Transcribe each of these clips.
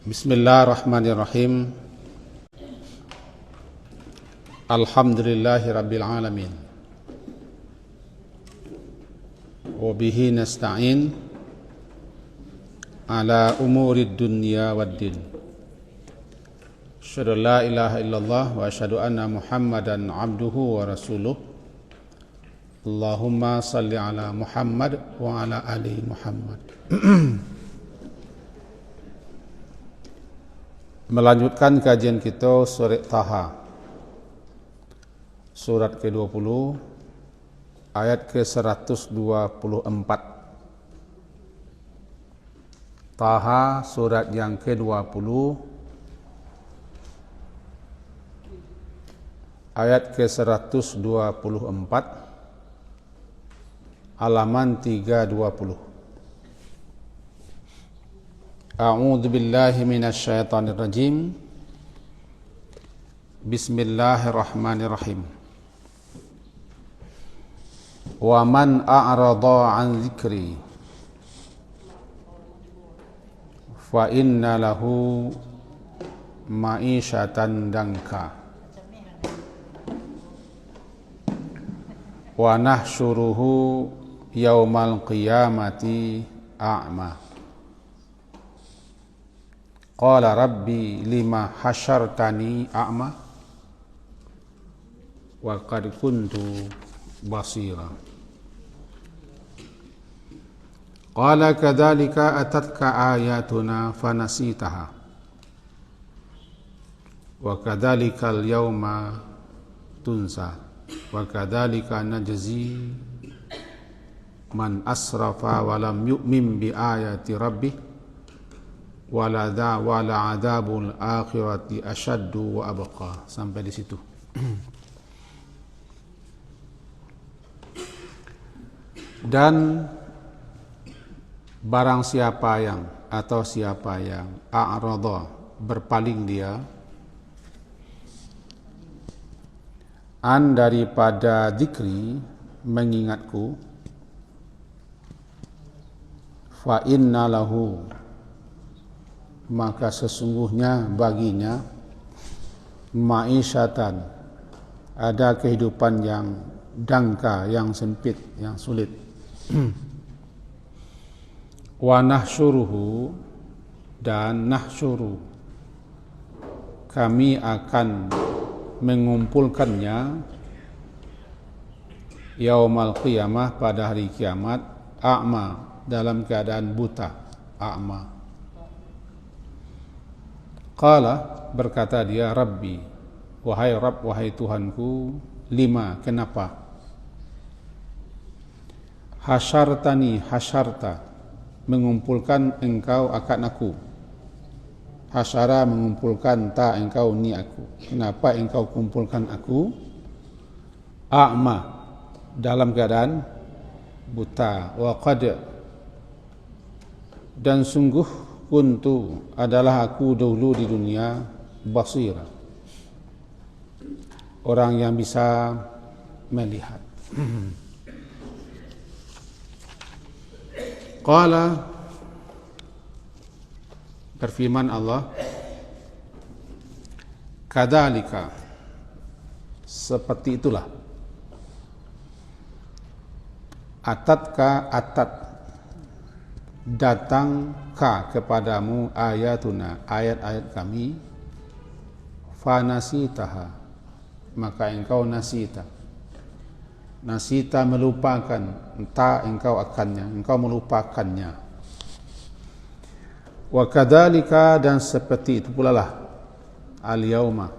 Bismillahirrahmanirrahim. Alhamdulillahi rabbil alamin. Wa bihi nasta'in ala umurid dunya waddin. Asyhadu an la ilaha illallah wa asyhadu anna Muhammadan abduhu wa rasuluh. Allahumma salli ala Muhammad wa ala ali Muhammad. Melanjutkan kajian kita surat Taha, surat ke-20 ayat ke-124. Taha surat yang ke-20 ayat ke-124, halaman 320. A'udzu billahi minasy syaithanir rajim. Bismillahirrahmanirrahim. Wa man a'rada 'an dzikri fa inna lahu ma'isyatan danka wa nahsyuruhu yaumal qiyamati a'ma. Qala rabbi lima hasyartani a'ma wa qad kuntu basira. Qala kadzalika atatka ayatuna fanasitaha wa kadzalikal yauma tunsa wa kadzalika najzi man asrafa wa lam yu'min bi ayati rabbih wala adzabul akhirati asyaddu wa abqa. Sampai di situ. Dan barang siapa yang a'rada, berpaling dia an daripada dzikri, mengingatku, fa inna lahu, maka sesungguhnya baginya ma'isyatan, ada kehidupan yang dangka, yang sempit, yang sulit. Wa nahsyuruhu, dan nahsyuru, kami akan mengumpulkannya yaumal qiyamah, pada hari kiamat, a'ma, dalam keadaan buta, a'ma. Qala, berkata dia, Rabbi, wahai Rabb, wahai Tuhanku, lima, kenapa? Hasyartani, hasyarta, mengumpulkan engkau akan aku. Hasyara, mengumpulkan, ta, engkau, ni aku. Kenapa engkau kumpulkan aku? A'ma, dalam keadaan buta. Wa qad, dan sungguh, kuntu, adalah aku dahulu di dunia, basira, orang yang bisa melihat. Qala, berfirman Allah, kadzalika, seperti itulah, atatka, atat, datang ka kepadamu, ayatuna, ayat-ayat kami, fanasitaha, maka engkau nasita. Nasita, melupakan, ta, engkau akannya, engkau melupakannya. Wa kadzalika, dan seperti itu pula lah, al yauma,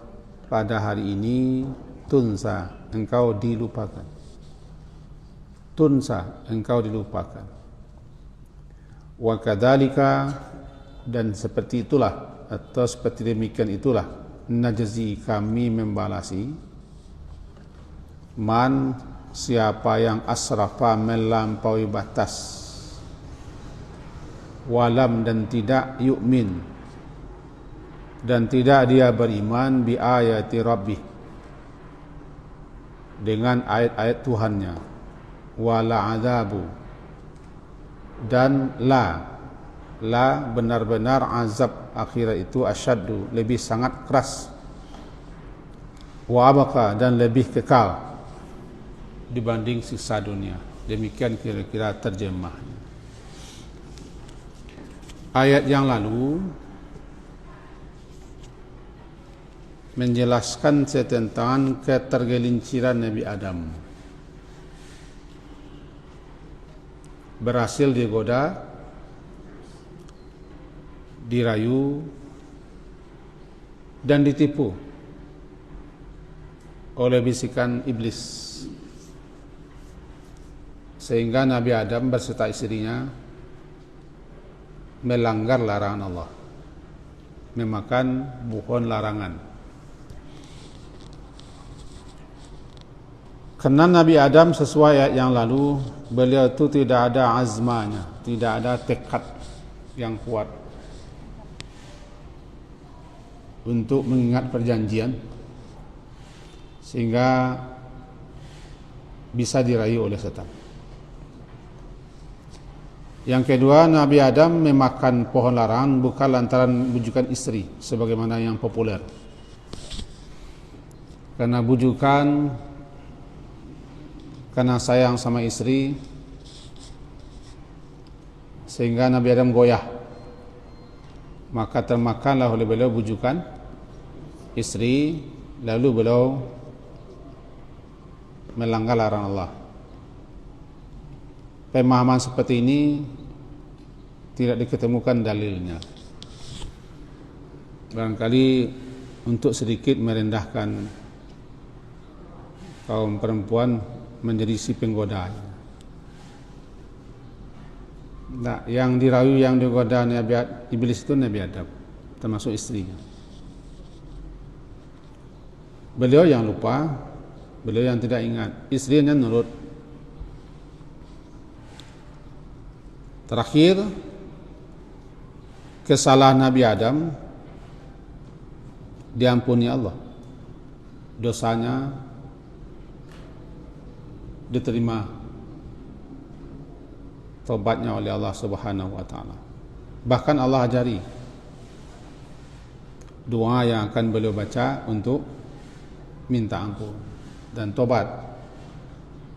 pada hari ini, tunsa, engkau dilupakan. Tunsa, engkau dilupakan. Wa kadzalika, dan seperti itulah, atau seperti demikian itulah, najzi, kami membalasi, man, siapa yang asrafa, melampaui batas, walam, dan tidak yu'min, dan tidak dia beriman, bi ayati rabbih, dengan ayat-ayat Tuhannya, wala azabu, dan la, La, benar-benar azab akhirat itu asyaddu, lebih sangat keras. Wa abqa, dan lebih kekal dibanding siksa dunia. Demikian kira-kira terjemahnya. Ayat yang lalu menjelaskan tentang ketergelinciran Nabi Adam. Berhasil digoda, dirayu, dan ditipu oleh bisikan iblis, sehingga Nabi Adam berserta istrinya melanggar larangan Allah, memakan pohon larangan. Karena Nabi Adam sesuai ayat yang lalu, beliau itu tidak ada azmanya, tidak ada tekad yang kuat untuk mengingat perjanjian, sehingga bisa dirayu oleh setan. Yang kedua, Nabi Adam memakan pohon larangan bukan lantaran bujukan istri sebagaimana yang populer. Karena bujukan, karena sayang sama istri, sehingga Nabi Adam goyah, maka termakanlah oleh beliau bujukan istri, lalu beliau melanggar larangan Allah. Pemahaman seperti ini tidak diketemukan dalilnya. Barangkali untuk sedikit merendahkan kaum perempuan menjadi si penggoda. Nah, yang dirayu, yang digoda iblis itu Nabi Adam, termasuk istrinya. Beliau yang lupa, beliau yang tidak ingat, istrinya nurut. Terakhir, kesalahan Nabi Adam diampuni Allah, dosanya diterima taubatnya oleh Allah Subhanahu wa taala. Bahkan Allah ajari doa yang akan beliau baca untuk minta ampun dan tobat,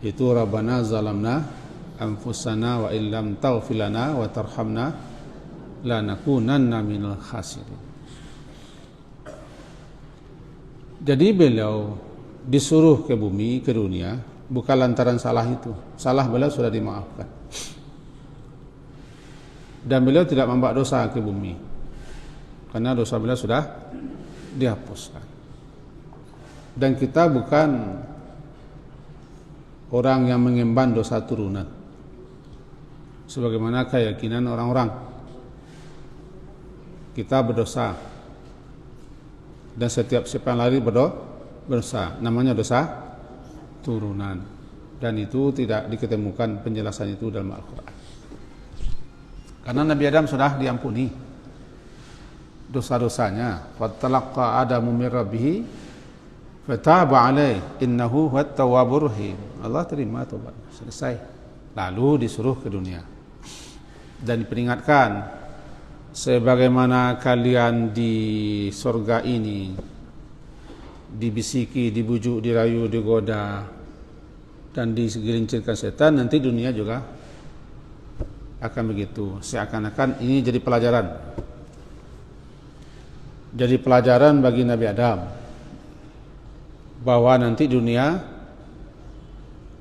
itu Rabbana zalamna anfusana wa illam taghfir lana wa tarhamna lanakunanna minal khasirin. Jadi beliau disuruh ke bumi, ke dunia, bukan lantaran salah itu. Salah beliau sudah dimaafkan. Dan beliau tidak membawa dosa ke bumi, karena dosa beliau sudah dihapuskan. Dan kita bukan orang yang mengemban dosa turunan, sebagaimana keyakinan orang-orang. Kita berdosa, dan setiap siapa yang lari berdosa, namanya dosa turunan, dan itu tidak diketemukan penjelasan itu dalam Al-Quran. Karena Nabi Adam sudah diampuni dosa-dosanya. Fatalaqqa Adamu min rabbih fataba alaihi innahu huwat tawwabur rahim. Allah terima tobat, selesai. Lalu disuruh ke dunia dan diperingatkan, sebagaimana kalian di surga ini dibisiki, dibujuk, dirayu, digoda, dan digelincirkan setan, nanti dunia juga akan begitu. Seakan-akan ini jadi pelajaran. Jadi pelajaran bagi Nabi Adam bahwa nanti dunia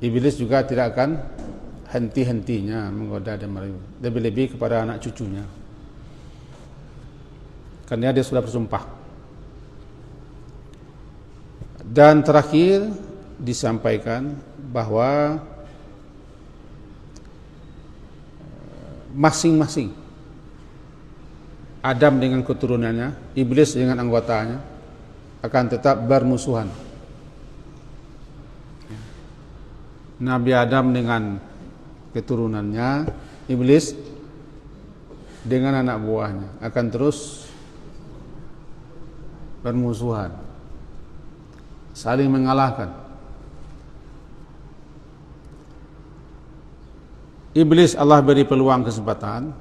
iblis juga tidak akan henti-hentinya menggoda dan merayu, lebih-lebih kepada anak cucunya, karena dia sudah bersumpah. Dan terakhir disampaikan bahwa masing-masing, Adam dengan keturunannya, iblis dengan anggotanya, akan tetap bermusuhan. Nabi Adam dengan keturunannya, iblis dengan anak buahnya akan terus bermusuhan, saling mengalahkan. Iblis Allah beri peluang kesempatan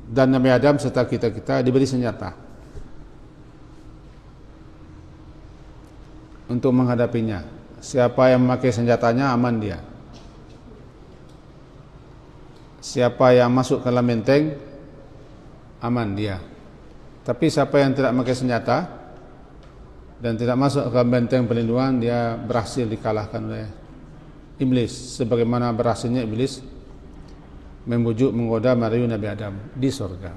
Dan Nabi Adam serta kita diberi senjata untuk menghadapinya. Siapa yang memakai senjatanya aman dia. Siapa yang masuk ke dalam benteng aman dia. Tapi siapa yang tidak memakai senjata dan tidak masuk ke benteng perlindungan, dia berhasil dikalahkan oleh iblis, sebagaimana berhasilnya iblis membujuk menggoda merayu Nabi Adam di surga.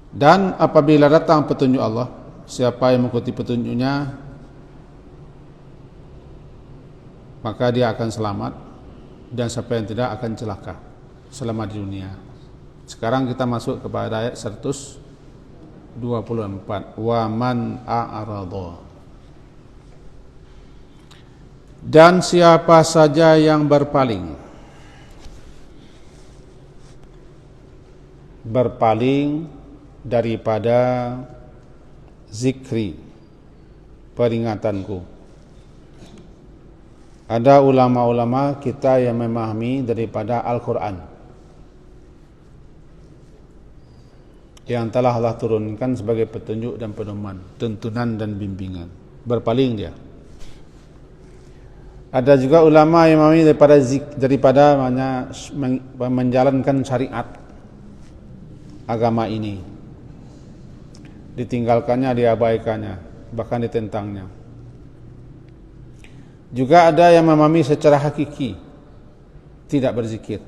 Dan apabila datang petunjuk Allah, siapa yang mengikuti petunjuknya, maka dia akan selamat, dan siapa yang tidak akan celaka selama di dunia. Sekarang kita masuk kepada ayat 124. Wa man a'rada. Dan siapa saja yang berpaling daripada zikri, peringatanku. Ada ulama-ulama kita yang memahami daripada Al-Quran yang telah Allah turunkan sebagai petunjuk dan pedoman, tuntunan dan bimbingan. Berpaling dia. Ada juga ulama yang memahami daripada menjalankan syariat agama ini, ditinggalkannya, diabaikannya, bahkan ditentangnya. Juga ada yang memahami secara hakiki, tidak berzikir,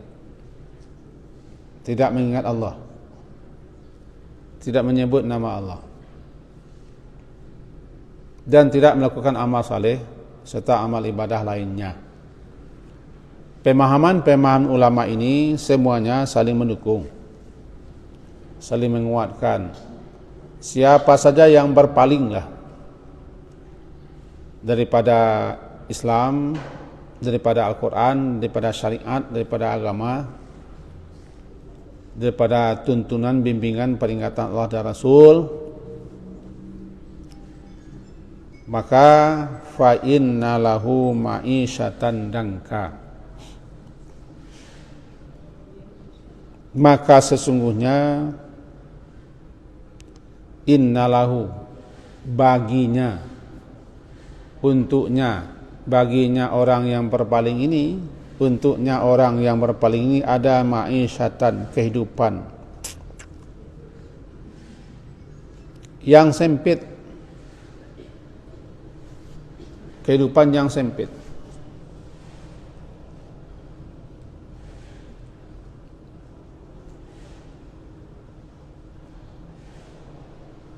tidak mengingat Allah, tidak menyebut nama Allah, dan tidak melakukan amal saleh serta amal ibadah lainnya. Pemahaman ulama ini semuanya saling mendukung, saling menguatkan. Siapa saja yang berpalinglah daripada Islam, daripada Al-Quran, daripada syariat, daripada agama, daripada tuntunan, bimbingan, peringatan Allah dan Rasul, maka fa inna lahu ma'isyatan dangka, maka sesungguhnya innalahu, baginya, untuknya, baginya orang yang berpaling ini, untuknya orang yang berpaling ini ada ma'isyatan, kehidupan yang sempit, kehidupan yang sempit.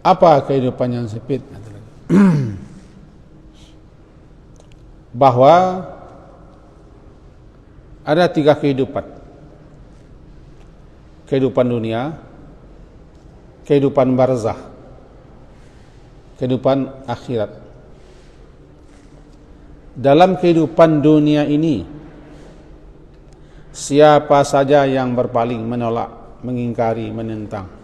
Apa kehidupan yang sempit? Bahwa ada 3 kehidupan. Kehidupan dunia, kehidupan barzakh, kehidupan akhirat. Dalam kehidupan dunia ini, siapa saja yang berpaling, menolak, mengingkari, menentang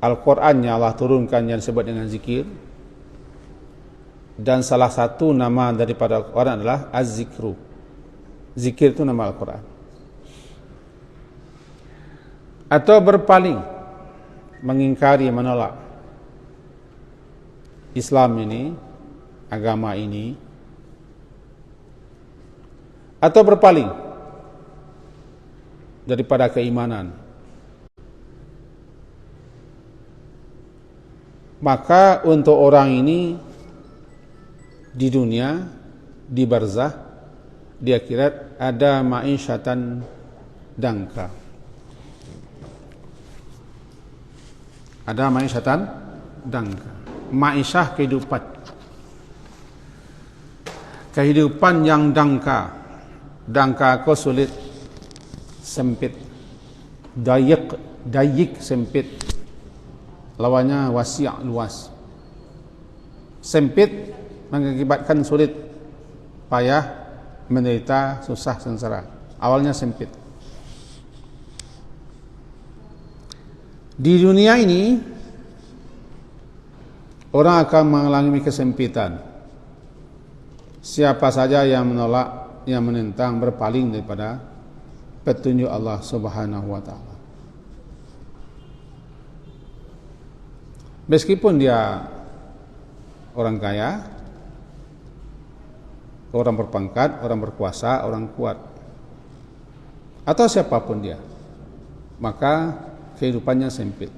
Al-Quran yang Allah turunkan yang disebut dengan zikir, dan salah satu nama daripada Al-Quran adalah Az-Zikru. Zikir itu nama Al-Quran. Atau berpaling, mengingkari, menolak Islam ini, agama ini, atau berpaling daripada keimanan, maka untuk orang ini di dunia, di barzakh, di akhirat ada ma'isyatan dangka. Ada ma'isyatan dangka. Ma'isyah kehidupan. Kehidupan yang dangka. Dangka ko sulit, sempit. Dayik sempit. Lawannya wasi' luas. Sempit mengakibatkan sulit, payah, menderita, susah, sengsara. Awalnya sempit. Di dunia ini orang akan mengalami kesempitan. Siapa saja yang menolak yang menentang, berpaling daripada petunjuk Allah Subhanahu wa taala. Meskipun dia orang kaya, orang berpangkat, orang berkuasa, orang kuat, atau siapapun dia, maka kehidupannya sempit.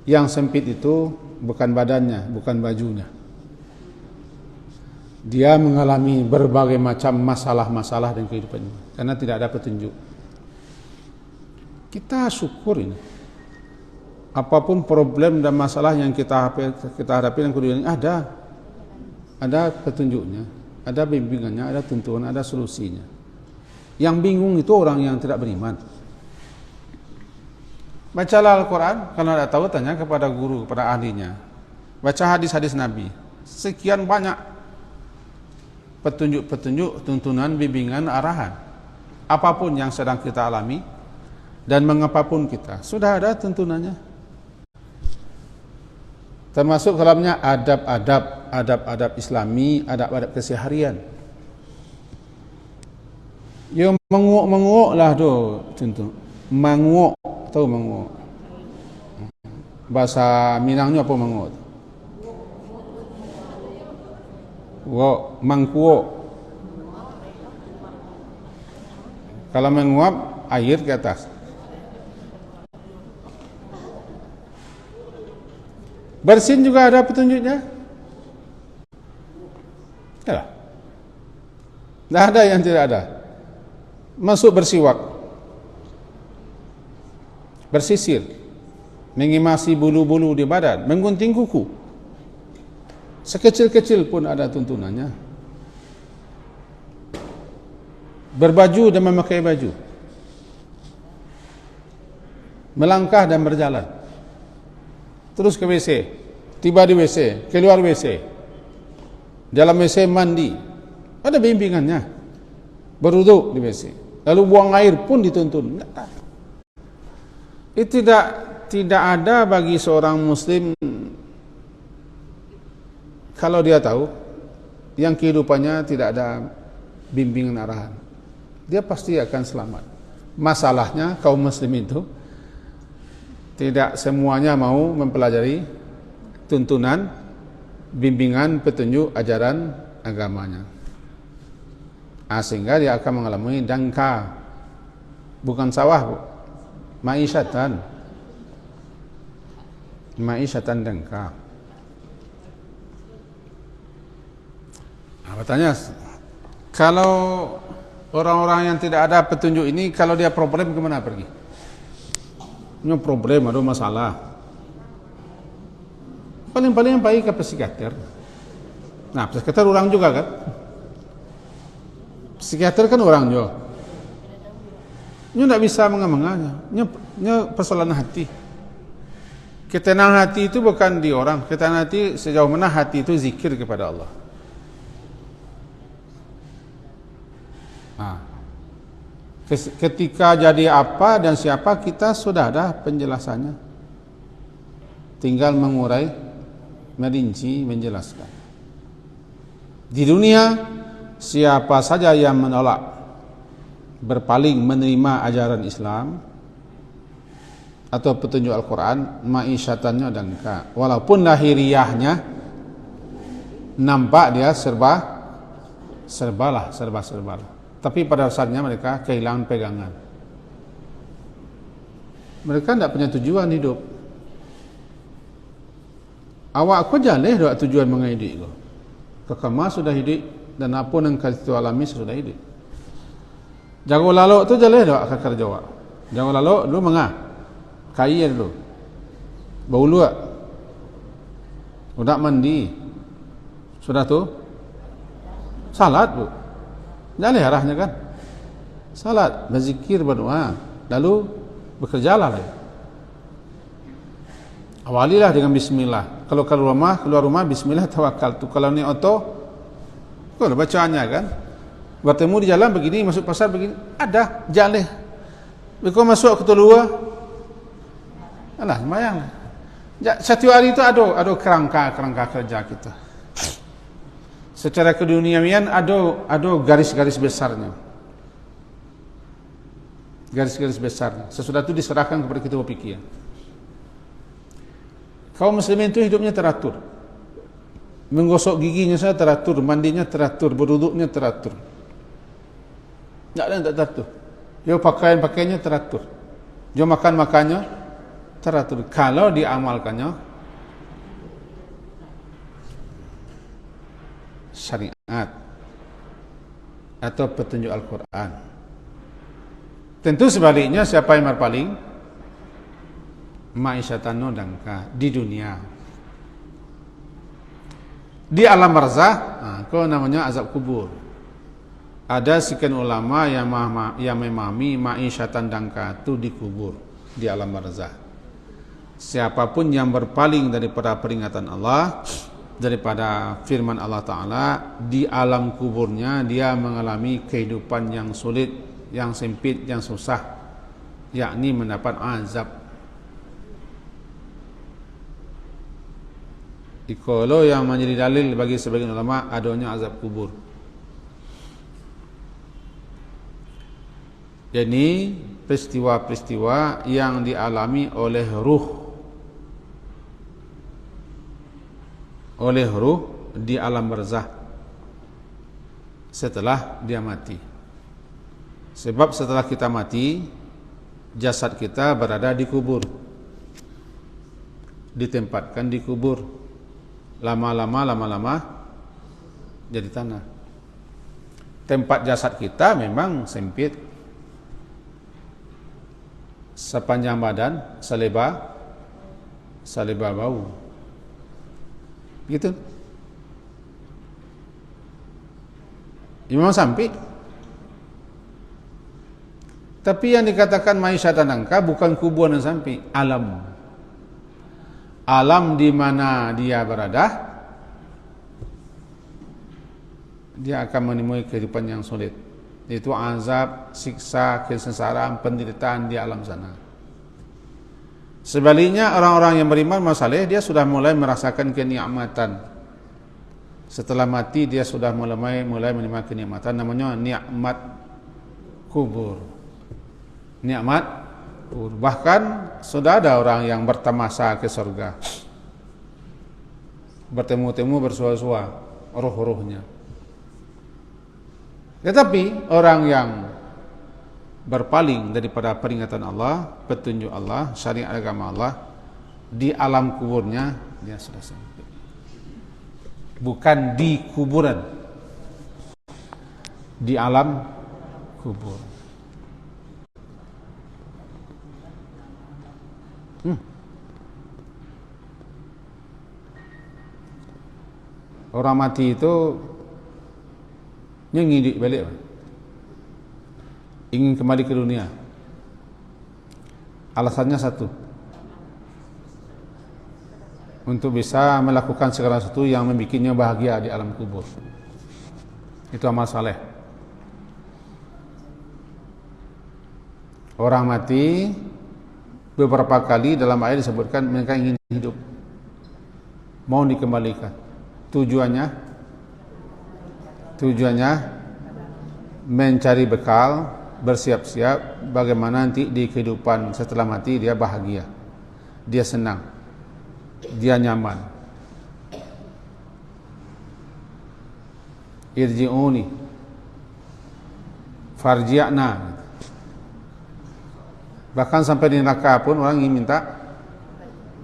Yang sempit itu bukan badannya, bukan bajunya. Dia mengalami berbagai macam masalah-masalah dalam kehidupannya karena tidak ada petunjuk. Kita syukur ini. Apapun problem dan masalah yang kita hadapi dalam kehidupan ini ada petunjuknya, ada bimbingannya, ada tuntunan, ada solusinya. Yang bingung itu orang yang tidak beriman. Bacalah Al-Quran, kalau tidak tahu tanya kepada guru, kepada ahlinya. Baca hadis-hadis Nabi. Sekian banyak petunjuk-petunjuk, tuntunan, bimbingan, arahan. Apapun yang sedang kita alami dan mengapapun kita, sudah ada tuntunannya. Termasuk dalamnya adab-adab Islami, adab-adab keseharian. Yo menguak lah tu contoh. Menguak, tahu menguak. Bahasa Minangnya apa menguak? Wo mangkuok. Kalau menguap air ke atas. Bersin juga ada petunjuknya. Ya. Tidak ada yang tidak ada. Masuk bersiwak, bersisir, mengimasi bulu-bulu di badan, menggunting kuku. Sekecil-kecil pun ada tuntunannya. Berbaju dan memakai baju, melangkah dan berjalan, terus ke WC, tiba di WC, keluar WC, dalam WC mandi, ada bimbingannya. Berwudu di WC, lalu buang air pun dituntun. Itu tidak ada bagi seorang muslim, kalau dia tahu yang kehidupannya tidak ada bimbingan arahan, dia pasti akan selamat. Masalahnya kaum muslim itu tidak semuanya mau mempelajari tuntunan, bimbingan, petunjuk, ajaran agamanya. Sehingga dia akan mengalami dangka, bukan sawah, ma'isyatan dangka. Bertanya, kalau orang-orang yang tidak ada petunjuk ini, kalau dia problem kemana pergi? Ini problem, ada masalah. Paling-paling yang baik ke psikiater. Nah, psikiater orang juga kan? Psikiater kan orang juga. Ini tidak bisa mengamangnya. Ini persoalan hati. Ketenangan hati itu bukan di orang. Ketenangan hati sejauh mana hati itu zikir kepada Allah. Nah, ketika jadi apa dan siapa kita sudah ada penjelasannya. Tinggal mengurai, merinci, menjelaskan. Di dunia, siapa saja yang menolak, berpaling menerima ajaran Islam atau petunjuk Al-Quran, ma'isyatannya dangka. Walaupun lahiriahnya nampak dia serbalah. Tapi pada dasarnya mereka kehilangan pegangan. Mereka tidak punya tujuan hidup. Awak aku jaleh doa tujuan menghidup. Kekama sudah hidup. Dan apa yang kita alami sesudah hidup. Jago lalu tu jaleh doa kakar Jawa. Jago lalu lu mengah. Kaya dulu. Bau luak. Udah mandi. Sudah tu salat bu. Jaleh arahnya kan. Salat, berzikir, berdoa, lalu bekerjalah lagi. Awalilah dengan bismillah. Kalau keluar rumah bismillah tawakkaltu. Kalau ni auto, kalau bacaannya kan, bertemu di jalan begini, masuk pasar begini, ada jaleh. Kalau masuk ke luar, alah semayang. Setiap hari itu ada kerangka kerja kita. Secara keduniawian ada garis-garis besarnya. Garis-garis besar. Sesudah itu diserahkan kepada ketua fikih. Kaum muslimin itu hidupnya teratur. Menggosok giginya saja teratur, mandinya teratur, berwuduknya teratur. Tak ada yang tak teratur. Yo pakaiannya teratur. Jo makannya teratur. Kalau diamalkannya syariat atau petunjuk Al-Quran. Tentu sebaliknya, siapa yang berpaling? Ma'isyatan dangka di dunia. Di alam barzakh, itu namanya azab kubur. Ada sekian ulama yang memahami ma'isyatan dangka itu di kubur, di alam barzakh. Siapapun yang berpaling daripada peringatan Allah, daripada firman Allah Ta'ala, di alam kuburnya dia mengalami kehidupan yang sulit, yang sempit, yang susah, yakni mendapat azab. Ikolo yang menjadi dalil bagi sebagian ulama adanya azab kubur. Jadi peristiwa-peristiwa yang dialami oleh ruh di alam barzakh setelah dia mati. Sebab setelah kita mati, jasad kita berada di kubur, ditempatkan di kubur, lama-lama jadi tanah. Tempat jasad kita memang sempit, sepanjang badan, selebar bau, gitu. Memang sempit. Tapi yang dikatakan ma'isyatan dangka bukan kuburan yang sampai, alam. Alam di mana dia berada, dia akan menemui kehidupan yang sulit. Itu azab, siksa, kesengsaraan, penderitaan di alam sana. Sebaliknya orang-orang yang beriman masalah, dia sudah mulai merasakan kenikmatan. Setelah mati dia sudah mulai menerima kenikmatan, namanya nikmat kubur. Nikmat, bahkan sudah ada orang yang bertamasa ke surga, bertemu-temu bersua-sua roh-rohnya. Tetapi orang yang berpaling daripada peringatan Allah, petunjuk Allah, syariat agama Allah, di alam kuburnya dia sudah sampai. Bukan di kuburan, di alam kubur. Orang mati itu ngidik balik, ingin kembali ke dunia. Alasannya satu, untuk bisa melakukan segala sesuatu yang membuatnya bahagia di alam kubur. Itu amal saleh. Orang mati beberapa kali dalam ayat disebutkan mereka ingin hidup, mau dikembalikan. Tujuannya mencari bekal, bersiap-siap bagaimana nanti di kehidupan setelah mati dia bahagia, dia senang, dia nyaman. Irji'uni farji'na. Bahkan sampai di neraka pun orang ingin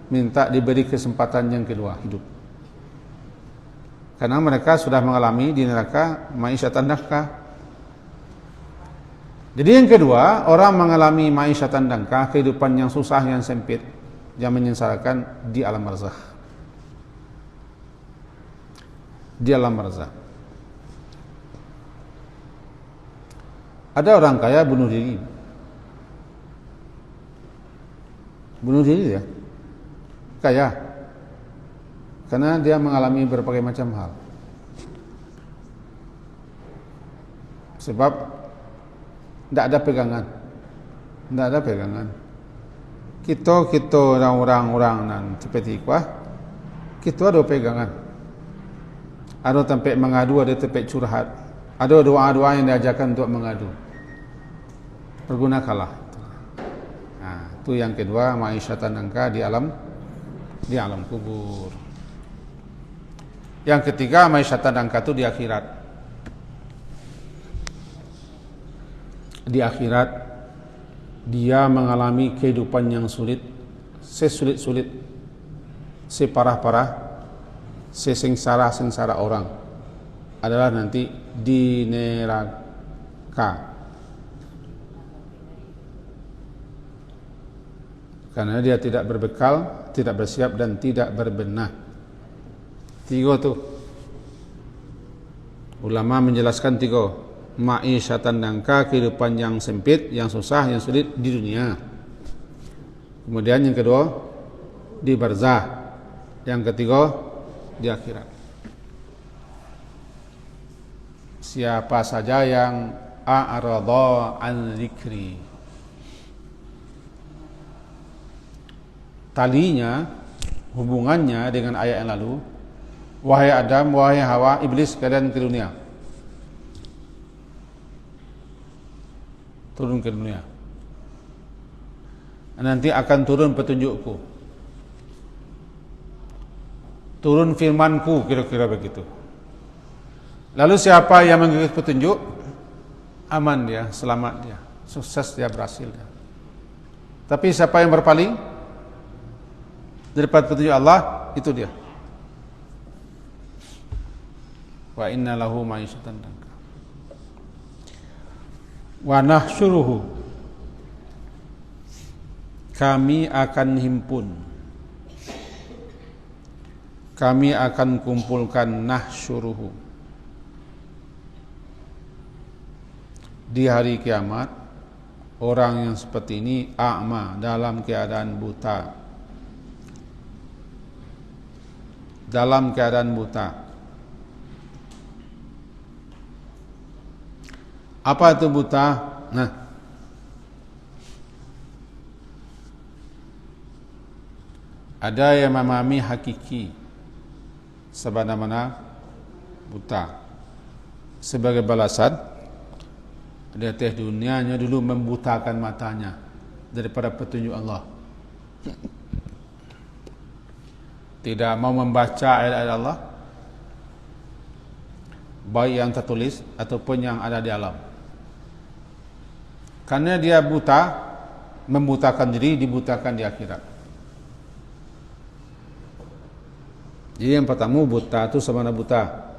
minta diberi kesempatan yang kedua hidup. Karena mereka sudah mengalami di neraka ma'isyatan dangka. Jadi yang kedua, orang mengalami ma'isyatan dangka, kehidupan yang susah, yang sempit, yang menyengsarakan di alam barzakh. Di alam barzakh. Ada orang kaya bunuh diri. Bunuh diri ya. Kaya. Karena dia mengalami berbagai macam hal. Sebab tidak ada pegangan. Kita orang-orang nan seperti kuah, kita ada pegangan. Ada tempat mengadu, ada tempat curhat. Ada doa-doa yang diajarkan untuk mengadu. Pergunakanlah. Itu yang kedua, ma'isyatan dangka di alam kubur. Yang ketiga, ma'isyatan dangka itu di akhirat. Di akhirat dia mengalami kehidupan yang sulit, sesulit-sulit, separah-parah, sesengsara-sengsara orang adalah nanti di neraka. Karena dia tidak berbekal, tidak bersiap dan tidak berbenah. 3 tu. Ulama menjelaskan 3. Ma'isyatan dangka, kehidupan yang sempit, yang susah, yang sulit di dunia. Kemudian yang kedua, di barzah. Yang ketiga, di akhirat. Siapa saja yang a'rada an dzikri, talinya, hubungannya dengan ayat yang lalu, wahai Adam, wahai Hawa, iblis kalian ke dunia, turun ke dunia, nanti akan turun petunjukku, turun firmanku, kira-kira begitu. Lalu siapa yang mengikuti petunjuk, aman dia, selamat dia, sukses dia, berhasil dia. Tapi siapa yang berpaling daripada petunjuk Allah, itu dia. Wa inna lahu ma'isyatan dangka. Wa nahsyuruhu, kami akan himpun, kami akan kumpulkan, nahsyuruhu, di hari kiamat orang yang seperti ini, a'ma, dalam keadaan buta, dalam keadaan buta. Apa itu buta? Nah, ada yang memahami hakiki sebagaimana buta. Sebagai balasan, di atas dunianya dulu membutakan matanya daripada petunjuk Allah. Tidak mau membaca ayat-ayat Allah, baik yang tertulis ataupun yang ada di alam. Karena dia buta, membutakan diri, dibutakan di akhirat. Jadi yang pertama, buta itu sama buta.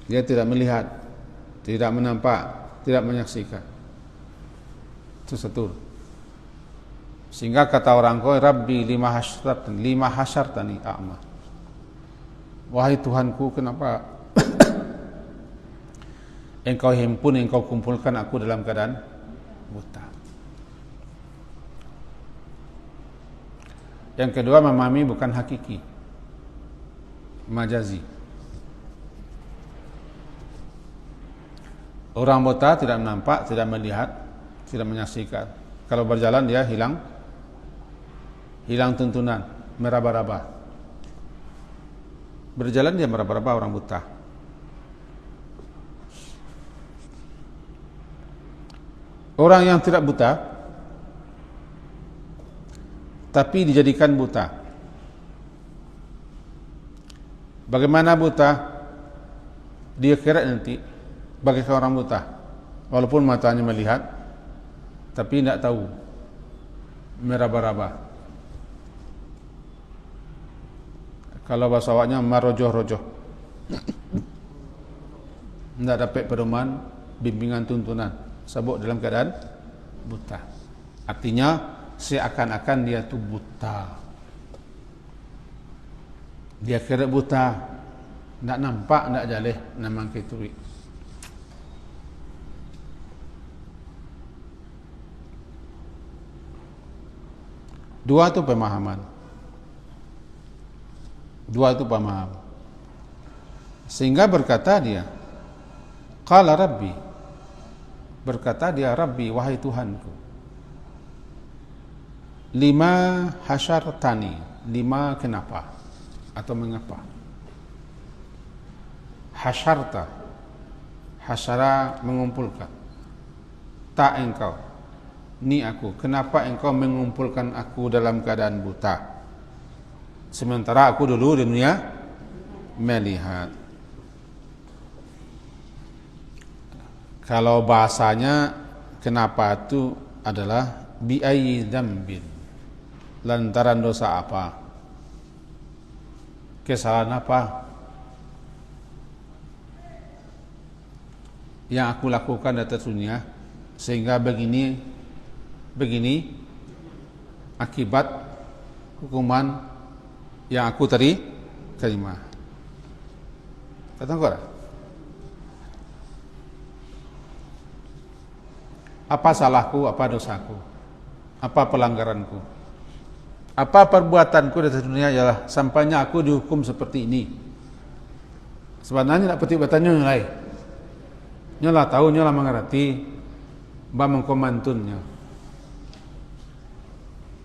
Dia tidak melihat, tidak menampak, tidak menyaksikan. Itu satu. Sehingga kata orang kau, Rabbi lima hasyartani a'ma. Wahai Tuhanku, kenapa engkau himpun, engkau kumpulkan aku dalam keadaan buta. Yang kedua, memahami bukan hakiki, majazi. Orang buta tidak menampak, tidak melihat, tidak menyaksikan. Kalau berjalan dia hilang tuntunan, meraba-raba. Berjalan dia meraba-raba, orang buta. Orang yang tidak buta tapi dijadikan buta. Bagaimana buta? Dia kira nanti bagaikan orang buta, walaupun matanya melihat tapi tidak tahu, meraba-raba. Kalau bahasa awaknya marojoh-rojoh, tidak dapat pedoman, bimbingan, tuntunan, sabuk dalam keadaan buta. Artinya seakan-akan dia itu buta. Dia kira buta, tidak nampak, tidak jaleh, namang keturi. Dua itu pemahaman. Sehingga berkata dia, qala Rabbi, berkata dia, Rabbi, wahai Tuhanku, lima hasyartani, lima kenapa? atau mengapa? Hasyarta, hasyara mengumpulkan. Tak engkau, ni aku. Kenapa engkau mengumpulkan aku dalam keadaan buta? Sementara aku dulu di dunia melihat. Kalau bahasanya kenapa itu adalah bi ayyi dzambin. Lantaran dosa apa? Kesalahan apa yang aku lakukan di atas dunia sehingga begini akibat hukuman yang aku terima. Kata kau, apa salahku, apa dosaku, apa pelanggaranku, apa perbuatanku di atas dunia ialah sampainya aku dihukum seperti ini. Sebenarnya nak petik batanya nilai. Nyolah tahu, nyolah mengerti, bah mengkomantunnya.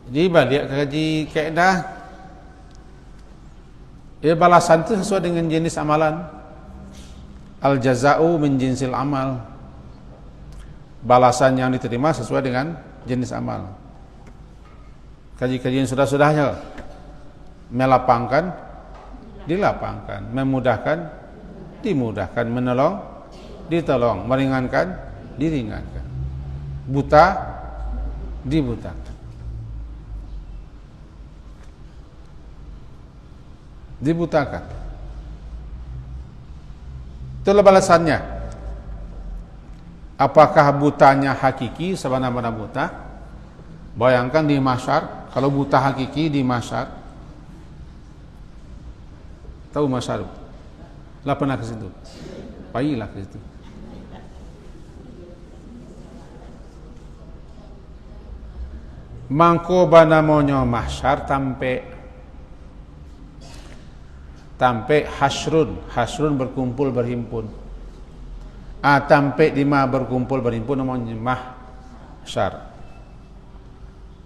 Jadi balik ke kaji kaedah, balasan itu sesuai dengan jenis amalan. Al jaza'u min jinsil amal. Balasan yang diterima sesuai dengan jenis amal. Kaji-kajian sudah-sudahnya melapangkan, dilapangkan, memudahkan, dimudahkan, menolong, ditolong, meringankan, diringankan, buta, dibutakan, dibutakan. Itulah balasannya. Apakah butanya hakiki sebagaimana buta? Bayangkan di mahsyar, kalau buta hakiki di mahsyar, tahu mahsyar? Lah pernah ke situ? Pailah ke situ. Mangko banamonyo mahsyar tampe hasrun berkumpul berhimpun. Tampe lima berkumpul berhimpun namanya mahsyar.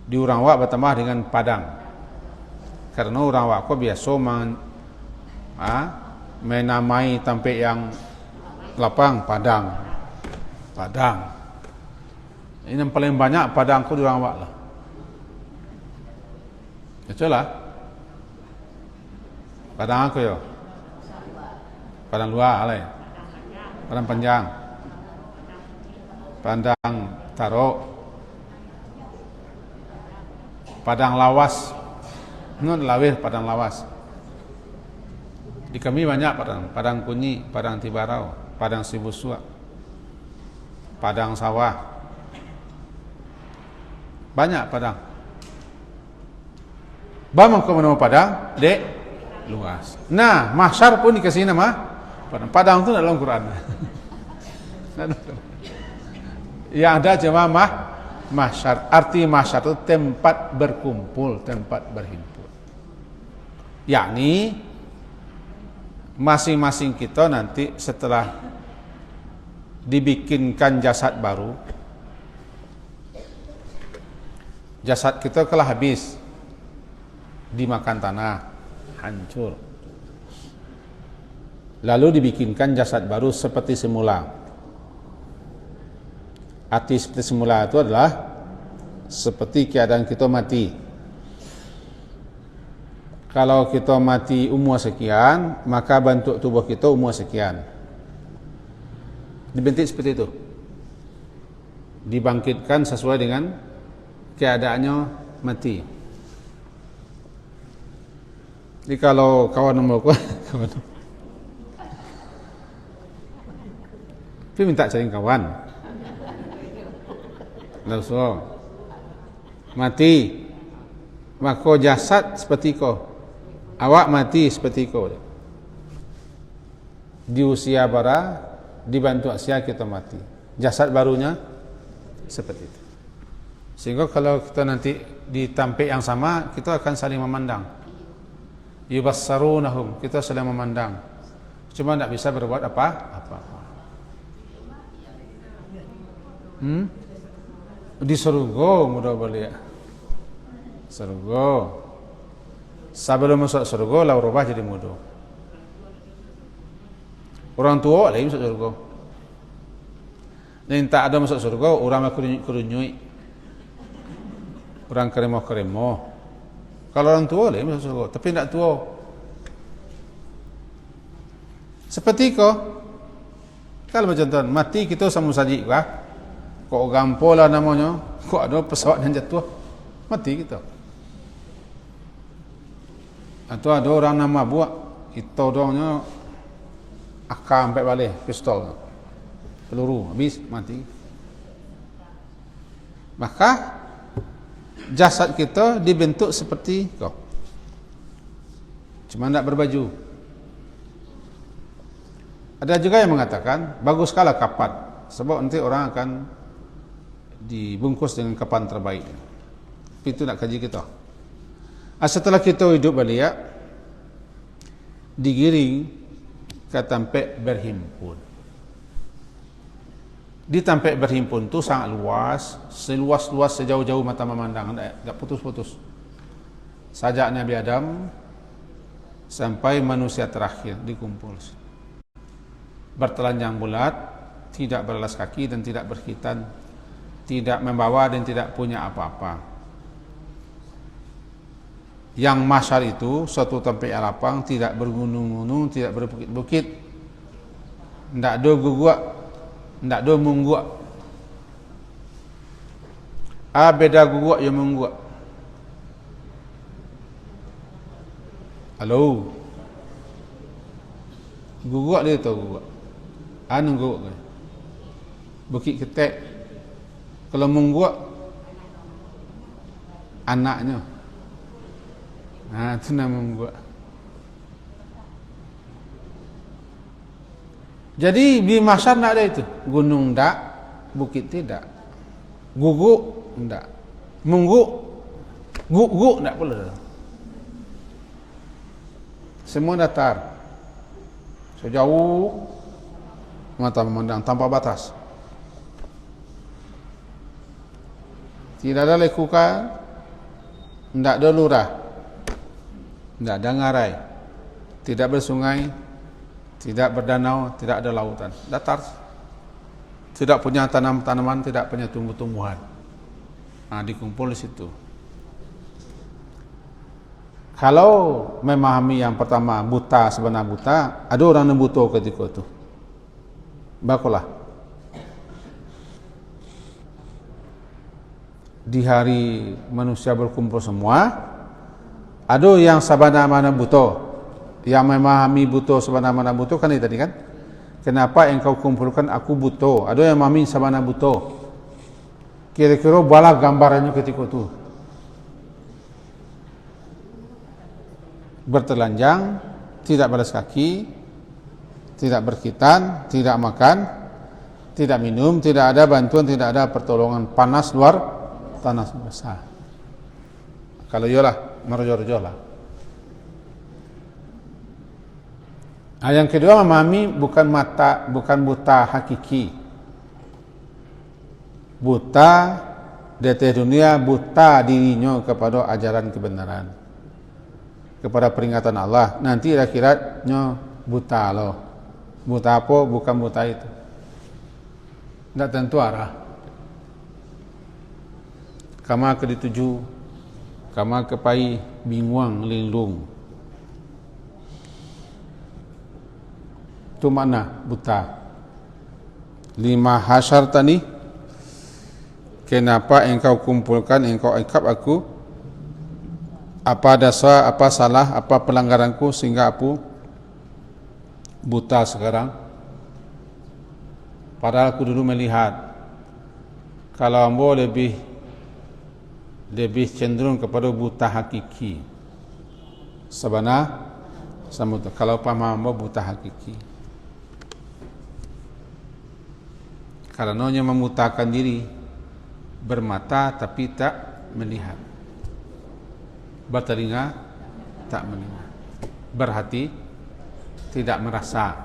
Di orang wak bertambah dengan padang. Karena orang wak ko biasa menamai tampe yang lapang padang. Ini yang paling banyak padangku di orang wak lah. Itulah padang aku yo. Padang luar alai. Padang panjang. Padang tarok. Padang lawas. Nun lawih padang lawas. Di kami banyak padang kunyi, padang tibarau, padang sibusua, padang sawah. Banyak padang. Bamang ke mana padang? Dek luas. Nah, mahsyar pun dikasih nama padang itu dalam Quran. Yang ada cuma mahsyar. Arti mahsyar itu tempat berkumpul, tempat berhimpun. Yakni masing-masing kita nanti setelah dibikinkan jasad baru, jasad kita telah habis dimakan tanah, hancur. Lalu dibikinkan jasad baru seperti semula. Arti seperti semula itu adalah seperti keadaan kita mati. Kalau kita mati umur sekian, maka bentuk tubuh kita umur sekian. Dibentuk seperti itu. Dibangkitkan sesuai dengan keadaannya mati. Jadi kalau kawan nombor kawan, tapi minta cari kawan. Lalu so, mati, maka jasad seperti kau. Awak mati seperti kau. Di usia bara, dibantu usia kita mati. Jasad barunya seperti itu. Sehingga kalau kita nanti di tampik yang sama, kita akan saling memandang. Yubassarunahum, kita saling memandang. Cuma tidak bisa berbuat apa-apa. Di surga mudah balik. Surga. Sebelum masuk surga lah berubah jadi bodoh. Orang tua lagi masuk surga. Dan tak ada masuk surga, orang kerunyui. Orang keremo. Kalau orang tua lagi masuk surga, tapi tidak tua. Seperti kau, kalau macam tu, mati kita sama saja kah? Kok gampol lah namanya, kok ada pesawat yang jatuh, mati kita. Atau ada orang nama buat, itu dorangnya akam sampai balik, pistol, peluru, habis, mati. Maka, jasad kita dibentuk seperti kau. Cuma tidak berbaju. Ada juga yang mengatakan, bagus sekali kapan. Sebab nanti orang akan dibungkus dengan kapan terbaik. Tapi itu nak kaji kita. Setelah kita hidup balik, digiring ke tempat berhimpun. Di tempat berhimpun itu sangat luas, seluas-luas sejauh-jauh mata memandang, tak putus-putus. Sajak Nabi Adam sampai manusia terakhir dikumpul. Bertelanjang bulat, tidak beralas kaki dan tidak berkhitan, tidak membawa dan tidak punya apa-apa. Yang mahsyar itu suatu tempat yang lapang, tidak bergunung-gunung, tidak berbukit-bukit, tidak ada guguk, tidak ada mungguk. Beda guguk yang mungguk. Halo, guguk dia tahu guguk. Anu guguk ke? Bukit ketek. Kalau mungguk, anaknya. Itu nama mungguk. Jadi di mahsyar tak ada itu. Gunung tak, bukit tidak. Guguk tak. Mungguk, guguk tak pula. Semua datar. Sejauh mata memandang tanpa batas. Tidak ada lekukan, tidak ada lurah, tidak ada ngarai, tidak bersungai, tidak berdanau, tidak ada lautan. Datar. Tidak punya tanaman, tidak punya tumbuh-tumbuhan. Dikumpul di situ. Kalau memahami yang pertama buta sebenar buta, ada orang yang buta ketika itu. Bakulah. Di hari manusia berkumpul semua, ada yang sabana-mana buta, yang memahami buta sabana-mana buta kan itu tadi kan? Kenapa engkau kumpulkan aku buta? Ada yang memahami sabana buta. Kira-kira bala gambarannya ketika itu. Bertelanjang, tidak balas kaki, tidak berkhitan, tidak makan, tidak minum, tidak ada bantuan, tidak ada pertolongan, panas luar tanah basah. Kalau iyalah merojo-rojo lah. Yang kedua memahami bukan buta hakiki. Buta di atas dunia, buta dirinya kepada ajaran kebenaran, kepada peringatan Allah. Nanti akhiratnya buta loh. Buta apa? Bukan buta itu. Tidak tentu arah. Kama ke dituju, kama ke pai binguang linglung. Itu makna buta. 5 hasyar tani. Kenapa engkau kumpulkan, engkau ikap aku? Apa dosa, apa salah, apa pelanggaranku sehingga aku buta sekarang? Padahal aku dulu melihat. Kalau ambo lebih cenderung kepada buta hakiki. Sebenarnya sama tu. Kalau paham ambo buta hakiki. Karena hanya memutakan diri, bermata tapi tak melihat, bertelinga tak mendengar, berhati tidak merasa.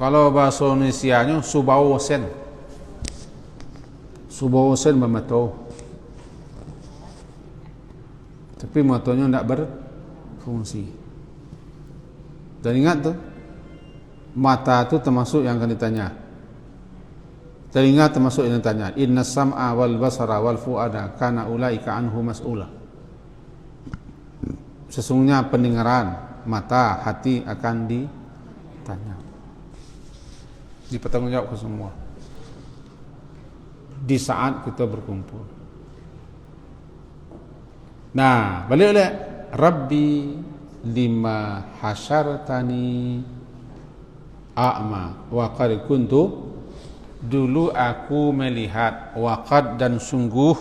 Kalau bahasa Indonesianya subau sen. Subuh sen bermata. Tapi matanya tidak berfungsi. Dan ingat tuh, mata itu termasuk yang akan ditanya. Telinga termasuk yang ditanya. Inna sam'a wal basara wal fu'ada kana ulaika anhu mas'ula. Sesungguhnya pendengaran, mata, hati akan ditanya. Dipertanggungjawabkan semua. Di saat kita berkumpul. Nah, balik oleh Rabbi lima hasyartani a'ma wa qad kuntu, dulu aku melihat, waqad dan sungguh,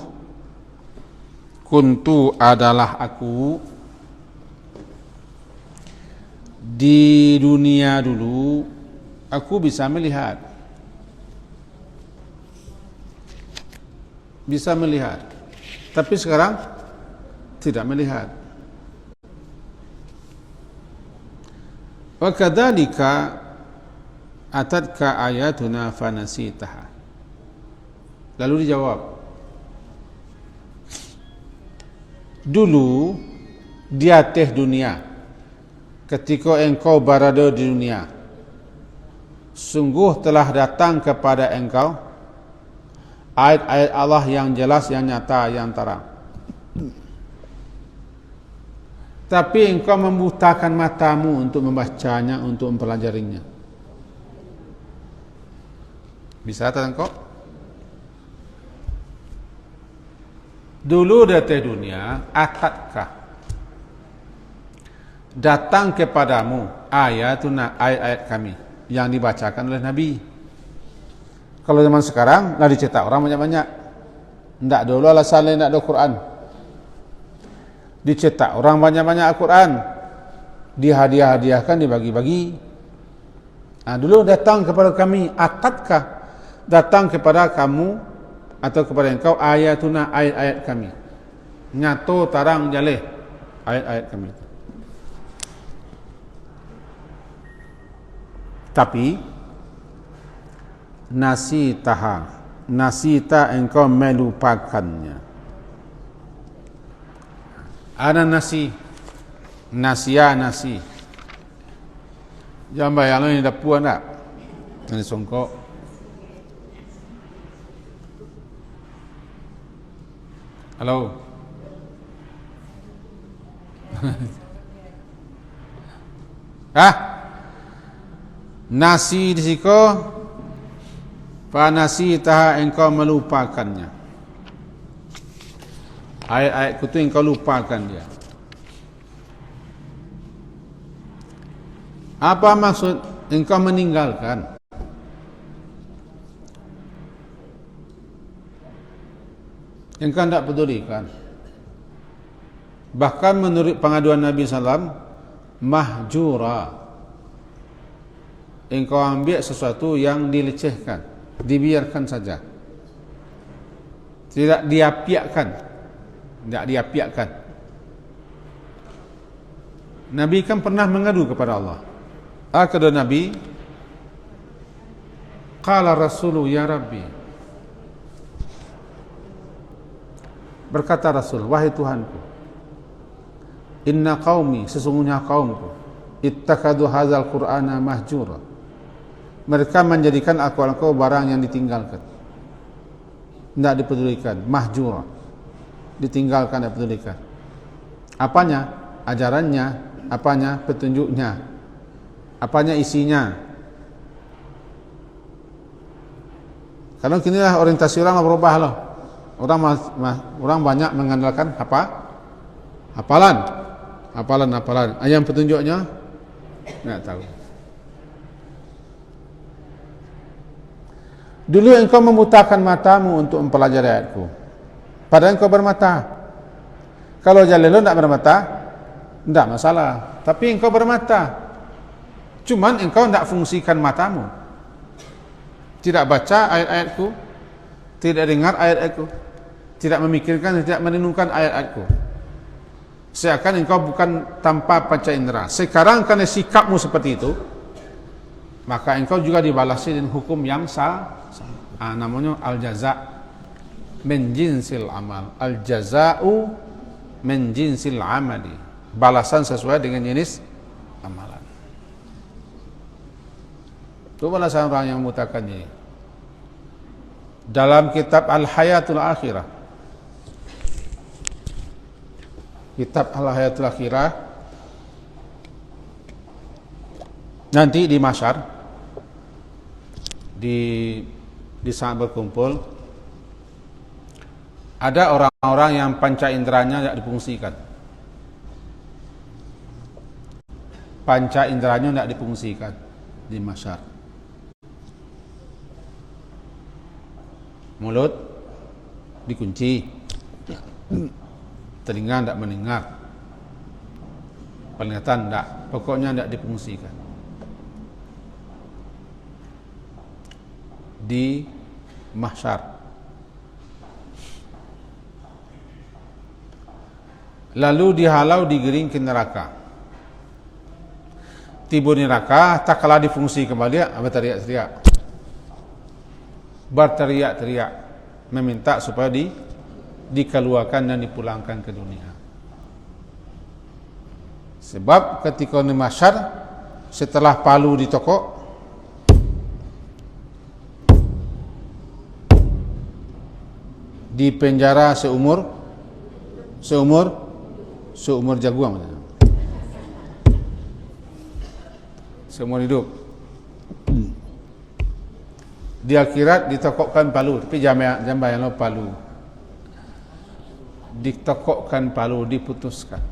kuntu adalah aku, di dunia dulu aku bisa melihat, tapi sekarang tidak melihat. Wa kadzalika atatka ayatuna fanasitaha. Lalu dijawab, dulu di atas dunia, ketika engkau berada di dunia, sungguh telah datang kepada engkau ayat-ayat Allah yang jelas, yang nyata, yang terang. Tapi engkau membutakan matamu untuk membacanya, untuk mempelajarinya. Bisa tak engkau? Dulu dari dunia, atatkah, datang kepadamu ayatuna, ayat-ayat kami yang dibacakan oleh Nabi. Kalau zaman sekarang lah dicetak orang banyak-banyak. Tidak dulu alasan lain, tidak ada Quran. Dicetak orang banyak-banyak Al-Quran, dihadiah-hadiahkan, dibagi-bagi. Nah, dulu datang kepada kami, atatkah, datang kepada kamu atau kepada engkau ayatuna, ayat-ayat kami, nyato tarang jaleh ayat-ayat kami. Tapi nasita engkau melupakannya. Ada nasi. Jangan bayang lo ini dapuan tak? Ini songkok. Halo. Nasi di siko, fanasitaha engkau melupakannya. Ayat-ayatku itu engkau lupakan dia. Apa maksud engkau meninggalkan? Engkau tidak pedulikan. Bahkan menurut pengaduan Nabi SAW, mahjura, engkau ambil sesuatu yang dilecehkan, dibiarkan saja, tidak diapiakkan. Nabi kan pernah mengadu kepada Allah. Kata Nabi, qala rasulu ya Rabbi, berkata Rasul, wahai Tuhanku, inna qaumi, sesungguhnya kaumku, ittakadu hadzal qur'ana mahjura, mereka menjadikan Al-Quran barang yang ditinggalkan, tidak dipedulikan, mahjura, ditinggalkan dan pedulikan. Apanya? Ajarannya. Apanya? Petunjuknya. Apanya? Isinya. Karena kinilah orientasi orang berubah loh. Orang banyak mengandalkan apa? Hafalan. Yang petunjuknya tidak tahu. Dulu engkau membutakan matamu untuk mempelajari ayatku, padahal engkau bermata. Kalau jalil tidak bermata, tidak masalah. Tapi engkau bermata, cuman engkau tidak fungsikan matamu, tidak baca ayat-ayatku, tidak dengar ayat-ayatku, tidak memikirkan, tidak merenungkan ayat-ayatku. Seakan engkau bukan tanpa panca indera. Sekarang karena sikapmu seperti itu, maka engkau juga dibalasi dengan hukum yang sah. Namanya al-jaza. min jinsil amal. Al jaza'u min jinsil amali. Balasan sesuai dengan jenis amalan. Itu balasan orang yang memutakan ini. Dalam kitab Al-Hayatul Akhirah, kitab Al-Hayatul Akhirah, nanti di mahsyar, di saat berkumpul, ada orang-orang yang panca inderanya tidak difungsikan. Panca inderanya tidak difungsikan di mahsyar. Mulut dikunci, telinga tidak mendengar, penglihatan tidak, pokoknya tidak difungsikan. Di mahsyar. Lalu dihalau, digiring ke neraka. Tiba neraka, tak kalah difungsi kembali, berteriak-teriak. Berteriak-teriak meminta supaya dikeluarkan dan dipulangkan ke dunia. Sebab ketika di mahsyar, setelah palu ditokok, di penjara seumur jaguar, seumur hidup. Di akhirat ditokokkan palu, tapi jangan bayangkan palu. Ditokokkan palu, diputuskan.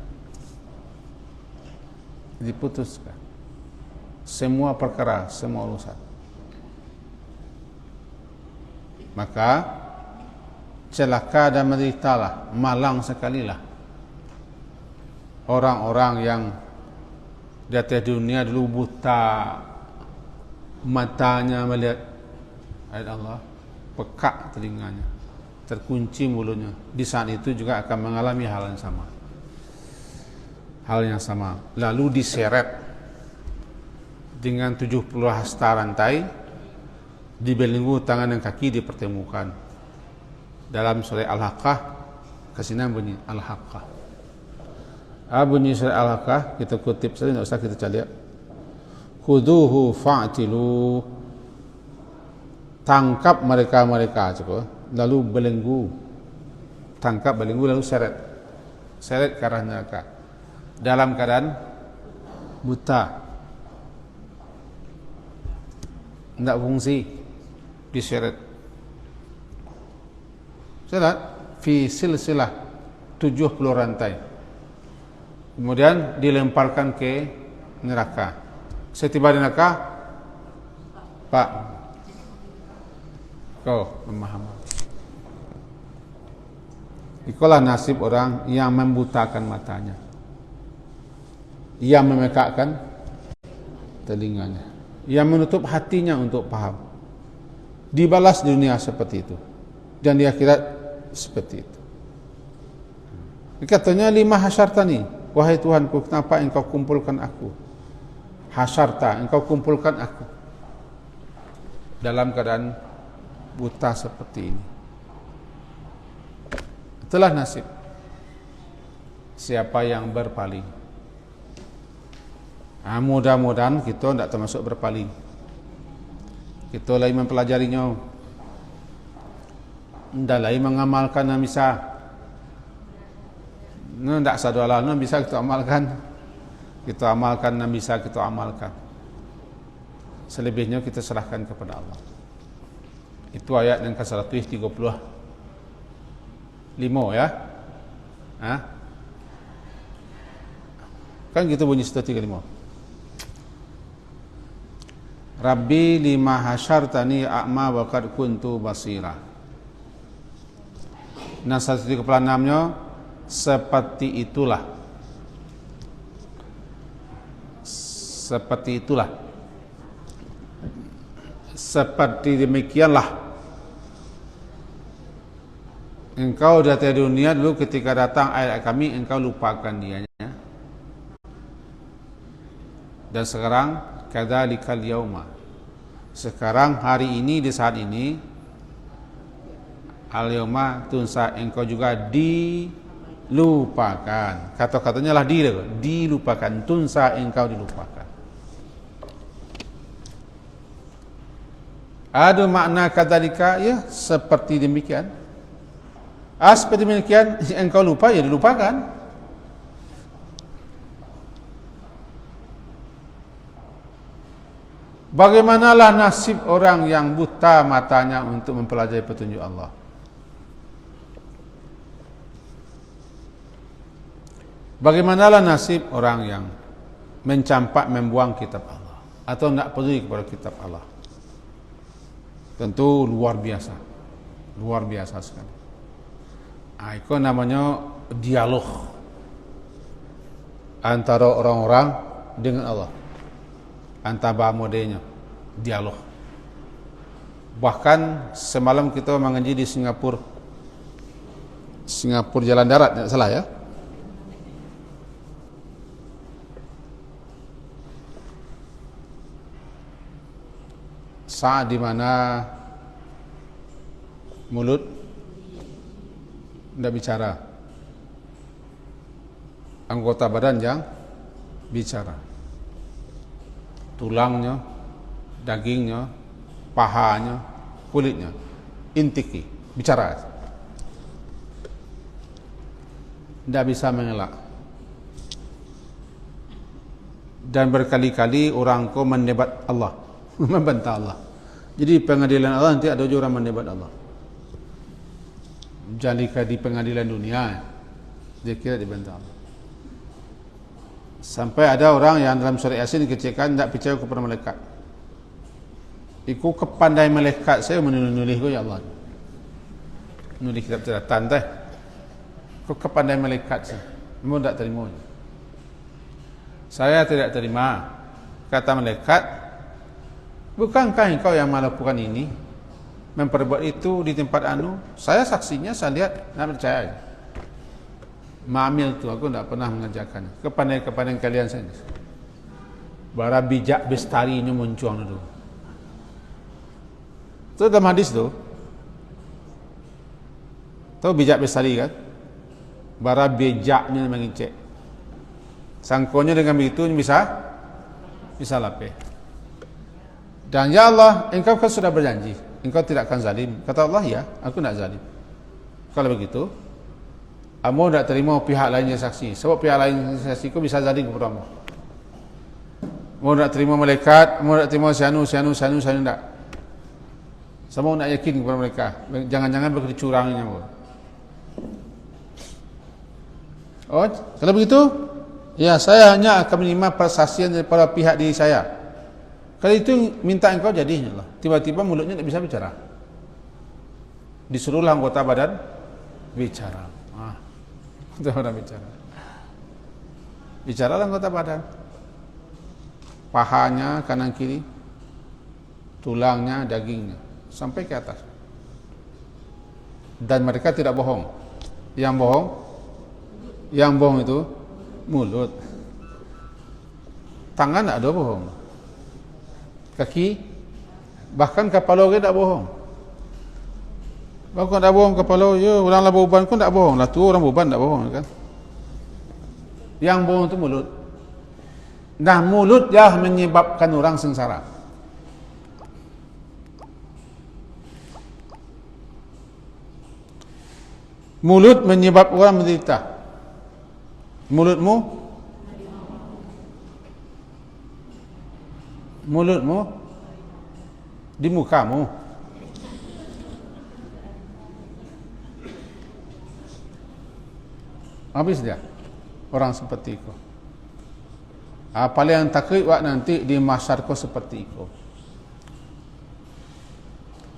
Semua perkara, semua urusan. Maka celaka dan menderitalah, malang sekalilah orang-orang yang di atas dunia dulu buta matanya melihat ayat Allah, pekak telinganya, terkunci mulutnya. Di saat itu juga akan mengalami hal yang sama. Lalu diseret dengan 70 hasta rantai, dibelenggu tangan dan kaki, dipertemukan. Dalam surah Al-Haqqah, kesini bunyi Al-Haqqah. Bunyi surah Al-Haqqah, kita kutip saja, tidak usah kita cari. Khuduhu fa'tilu, tangkap mereka cukup, lalu belenggu, lalu seret ke arah neraka dalam keadaan buta, tidak fungsi, diseret fi silsilah 70 rantai, kemudian dilemparkan ke neraka. Setiba di neraka, Pak, kau memahami. Itulah nasib orang yang membutakan matanya, yang memekakkan telinganya, yang menutup hatinya untuk paham. Dibalas di dunia seperti itu, dan di akhirat seperti itu. Katanya 5 hasyartani, wahai Tuhanku, kenapa engkau kumpulkan aku? Hasyarta, engkau kumpulkan aku dalam keadaan buta seperti ini. Itulah nasib siapa yang berpaling. Mudah-mudahan kita tidak termasuk berpaling. Kita lagi mempelajarinya, tidak lagi mengamalkan yang bisa. Tidak sadualah yang bisa kita amalkan. Kita amalkan yang bisa kita amalkan. Selebihnya kita serahkan kepada Allah. Itu ayat yang ke-135 ya. Kan gitu bunyi 135. Rabbi lima hasyartani a'ma wa qad kuntu basira. Nah, 136-nya seperti itulah. Seperti demikianlah engkau dari dunia dulu, ketika datang ayat kami engkau lupakan dianya, dan sekarang kadzalikal yauma, sekarang hari ini, di saat ini Al-yauma tunsa, engkau juga dilupakan. Kata-katanya lah dilupakan. Tunsa, engkau dilupakan. Ada makna kadzalika, ya seperti demikian. Seperti demikian, engkau lupa, ya dilupakan. Bagaimanalah nasib orang yang buta matanya untuk mempelajari petunjuk Allah? Bagaimanalah nasib orang yang mencampak, membuang kitab Allah atau tidak peduli kepada kitab Allah? Tentu luar biasa sekali. Itu namanya dialog antara orang-orang dengan Allah, antara modenya dialog. Bahkan semalam kita mengaji di Singapura jalan darat, tidak salah ya. Saat di mana mulut tidak bicara, anggota badan yang bicara, tulangnya, dagingnya, pahanya, kulitnya, intiki, bicara. Tidak bisa mengelak. Dan berkali-kali orang ko mendebat Allah, membantah Allah. Jadi pengadilan Allah nanti ada orang mendebat Allah. Jalika di pengadilan dunia, dia kira dibantah Allah. Sampai ada orang yang dalam surah Yasin dikecilkan tidak percaya kepada malaikat. Iku kepandai malaikat saya menulis ko ya Allah. Nulis kitab catatan teh. Kau kepandai malaikat saya. Memang tidak terima. Saya tidak terima. Kata malaikat, bukankah engkau yang melakukan ini, memperbuat itu di tempat anu? Saya saksinya, saya lihat, tidak percaya. Ma'amil tu, aku tidak pernah mengerjakannya. Kepandaian kalian saja. Bara bijak bestarinya muncul dulu. Itu dalam hadis tu. Tahu bijak bestari kan? Bara bejaknya mengicek. Sangkonya dengan begitu bisa lapeh. Dan ya Allah, engkau kan sudah berjanji, engkau tidak akan zalim. Kata Allah, ya, aku tidak zalim. Kalau begitu, kamu tidak terima pihak lainnya saksi. Sebab pihak lain saksi kau bisa zalim kepada kamu. Kamu tidak terima malaikat, kamu tidak terima sianu tidak. Semua nak yakin kepada mereka. Jangan-jangan bekerja curangnya. Oh, kalau begitu, ya saya hanya akan menerima persaksian daripada pihak diri saya. Kalau itu minta engkau jadi Allah. Tiba-tiba mulutnya tidak bisa bicara. Disuruhlah anggota badan bicara. Anggota badan bicara. Bicaralah anggota badan. Pahanya kanan kiri, tulangnya, dagingnya, sampai ke atas. Dan mereka tidak bohong. Yang bohong itu mulut. Tangan tidak ada bohong. Kaki, bahkan kepala orang tidak bohong. Bahkan tidak bohong kepala, ya orang lah beruban pun tidak bohong. Lah tu orang beruban tidak bohong kan. Yang bohong itu mulut. Nah mulut yang menyebabkan orang sengsara. Mulut menyebabkan orang menderita. Mulutmu di mukamu. Habis dia orang seperti itu. Paling takut nanti di masyarakat seperti itu.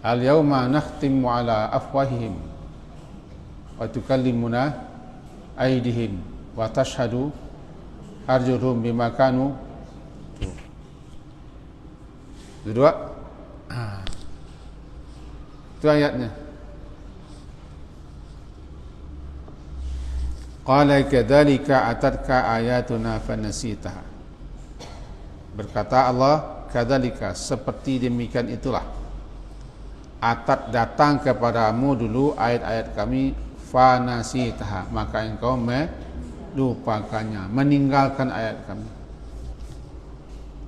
Al-yawma nakhtimu ala afwahihim wa tukallimuna aydihim wa tashhadu arjuluhum bima kanu. Kedua, itu ayatnya. Qala kadzalika atatka ayatuna fanasitaha. Berkata Allah, kadzalika, seperti demikian itulah atat datang kepadamu dulu ayat-ayat kami, fanasitaha, maka engkau melupakannya, meninggalkan ayat kami,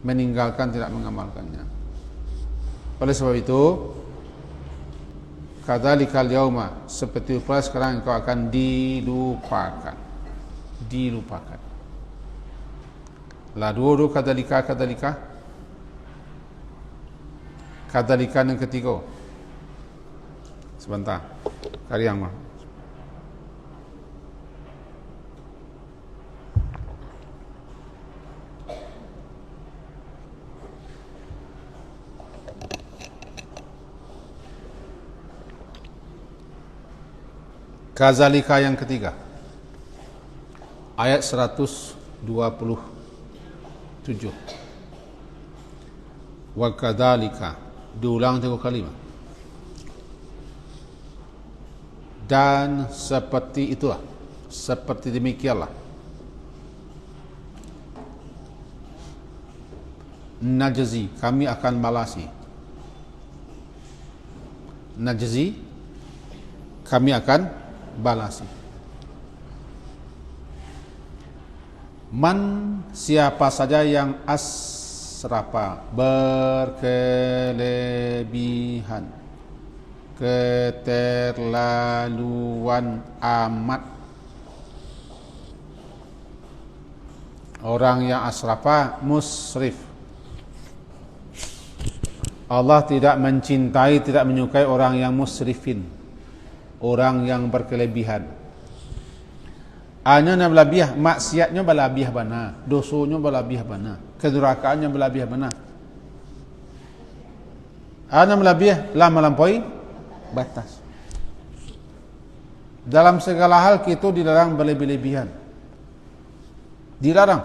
meninggalkan, tidak mengamalkannya. Oleh sebab itu, kadzalikal yauma, seperti pula sekarang engkau akan dilupakan. La dua kadzalika yang ketiga. Sebentar, Karyang mah. Kadzalika yang ketiga, ayat 127. Wa kadzalika, diulang 3 kali. Dan seperti itulah, seperti demikianlah, najzi, kami akan balasi. Najzi, kami akan balasi. Man, siapa saja yang asrafa, berkelebihan, keterlaluan amat. Orang yang asrafa, musrif. Allah tidak mencintai, tidak menyukai orang yang musrifin, orang yang berkelebihan. Hanya nak berlebihan, maksiatnya berlebihan benar, dosanya berlebihan benar, kedurhakaannya berlebihan benar. Hanya berlebihan, lah melampaui batas. Dalam segala hal kita dilarang berlebih-lebihan, dilarang.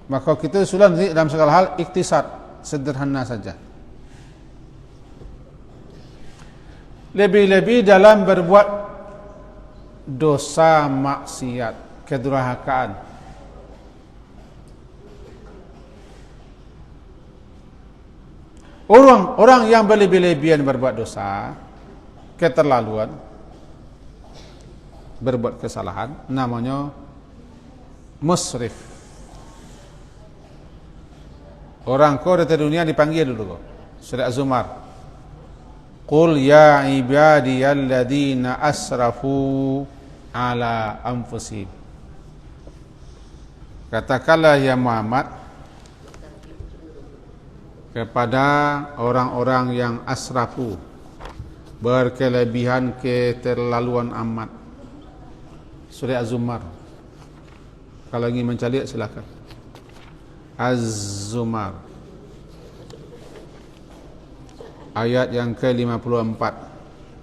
Maka kita sudah dalam segala hal iktisad, sederhana saja. Lebih-lebih dalam berbuat dosa, maksiat, kedurhakaan. Orang yang berlebih-lebihan berbuat dosa, keterlaluan, berbuat kesalahan, namanya musrif. Orang kau dari dunia dipanggil dulu kau. Surah Az-Zumar. Qul ya ibadiyalladzina asrafu ala anfusihim. Katakanlah ya Muhammad kepada orang-orang yang asrafu, berkelebihan, keterlaluan amat. Surah Az-Zumar. Kalau ingin mencari silakan. Az-Zumar. Ayat yang ke-54.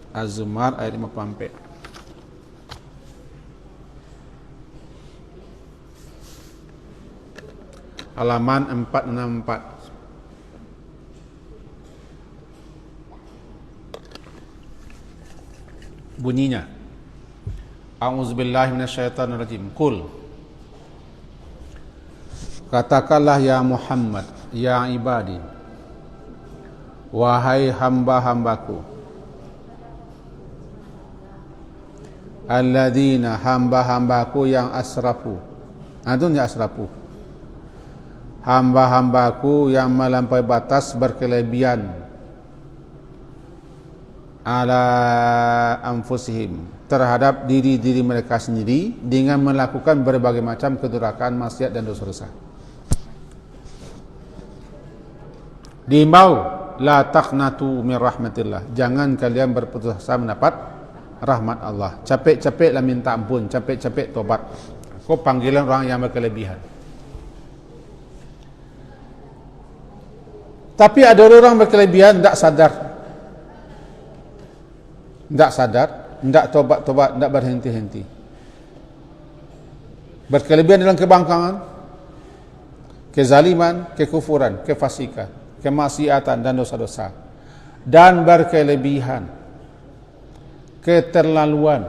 Az-Zumar ayat 54. Halaman 464. Bunyinya, A'udzubillahi minasyaitonirrajim. Qul, katakanlah ya Muhammad, ya ibadi, wahai hamba-hambaku, alladzina, hamba-hambaku yang asrafu. Adunnya asrafu, hamba-hambaku yang melampaui batas, berkelebihan, ala anfusihim, terhadap diri-diri mereka sendiri, dengan melakukan berbagai macam kedurhakaan, maksiat dan dosa-dosa. Diimbau, la taqnatu min rahmatillah, jangan kalian berputus asa mendapat rahmat Allah. Capek-capeklah minta ampun, capek-capek tobat. Kau panggilan orang yang berkelebihan. Tapi ada orang berkelebihan, tak sadar, tidak tobat-tobat, tidak berhenti-henti. Berkelebihan dalam kebangkangan, kezaliman, kekufuran, kefasikan, kemaksiatan dan dosa-dosa. Dan berkelebihan, keterlaluan,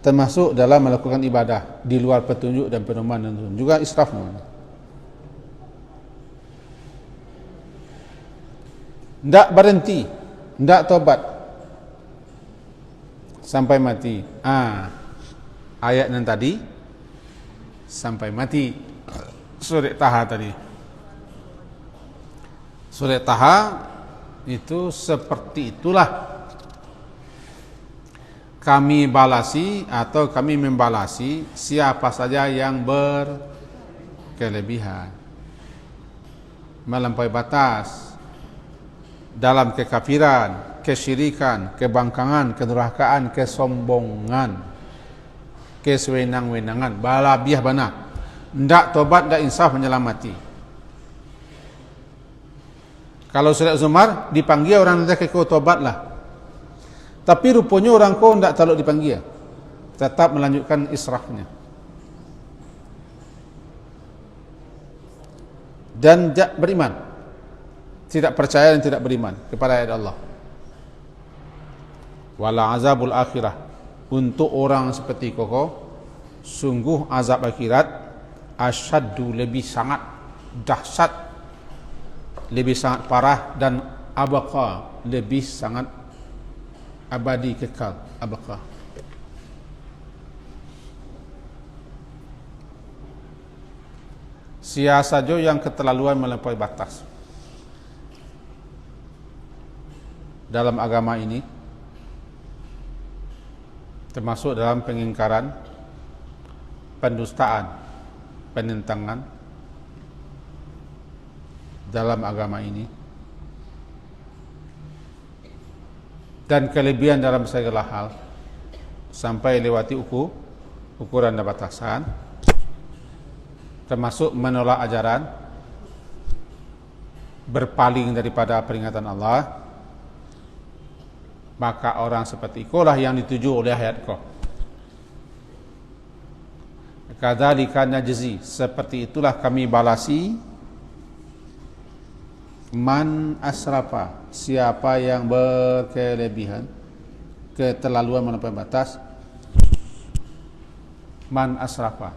termasuk dalam melakukan ibadah di luar petunjuk dan pedoman, dan juga israf. Tidak berhenti, tidak tobat sampai mati. Ayat yang tadi sampai mati. Surat Taha tadi. Surat Taha itu seperti itulah. Kami balasi atau kami membalasi siapa saja yang berkelebihan, melampaui batas dalam kekafiran, kesyirikan, kebangkangan, kedurhakaan, kesombongan, kesewenang-wenangan, balabiah benar. Ndak tobat, ndak insaf menyelamati. Kalau surat Zumar dipanggil orang nanti kau tobatlah. Tapi rupanya orang kau ndak taluk dipanggil. Tetap melanjutkan israfnya. Dan beriman. Tidak percaya dan tidak beriman kepada ayat Allah. Wala azabul akhirah. Untuk orang seperti kau, sungguh azab akhirat asyaddu, lebih sangat dahsyat, lebih sangat parah, dan abqa, lebih sangat abadi, kekal. Abqa. Siapa saja yang keterlaluan melampaui batas dalam agama ini, termasuk dalam pengingkaran, pendustaan, penentangan dalam agama ini, dan kelebihan dalam segala hal sampai lewati ukuran dan batasan, termasuk menolak ajaran, berpaling daripada peringatan Allah, maka orang seperti itulah yang dituju oleh ayat kau. Kadzalika najzi, seperti itulah kami balasi man asrafa, siapa yang berkelebihan, keterlaluan melampaui batas. Man asrafa.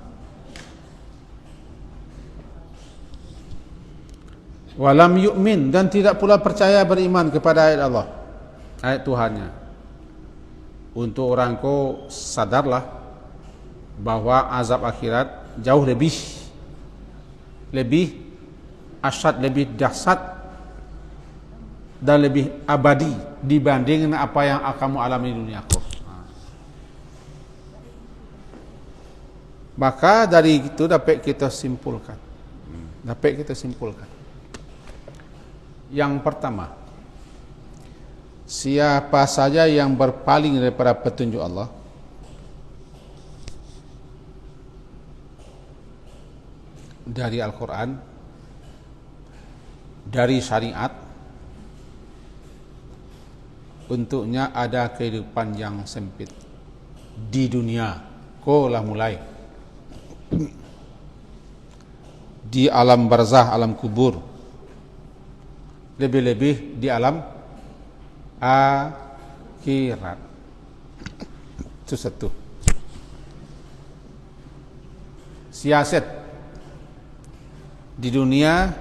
Walam yu'min, dan tidak pula percaya beriman kepada ayat Allah, ayat Tuhannya. Untuk orang ko sadarlah bahwa azab akhirat jauh lebih asyad, lebih dahsyat, dan lebih abadi dibanding apa yang kamu alami di dunia ko. Maka dari itu dapat kita simpulkan. Yang pertama, siapa saja yang berpaling daripada petunjuk Allah, dari Al-Quran, dari syariat, untuknya ada kehidupan yang sempit di dunia. Kau lah mulai di alam barzah, alam kubur, lebih-lebih di alam akhirat. Itu satu. Siasat di dunia,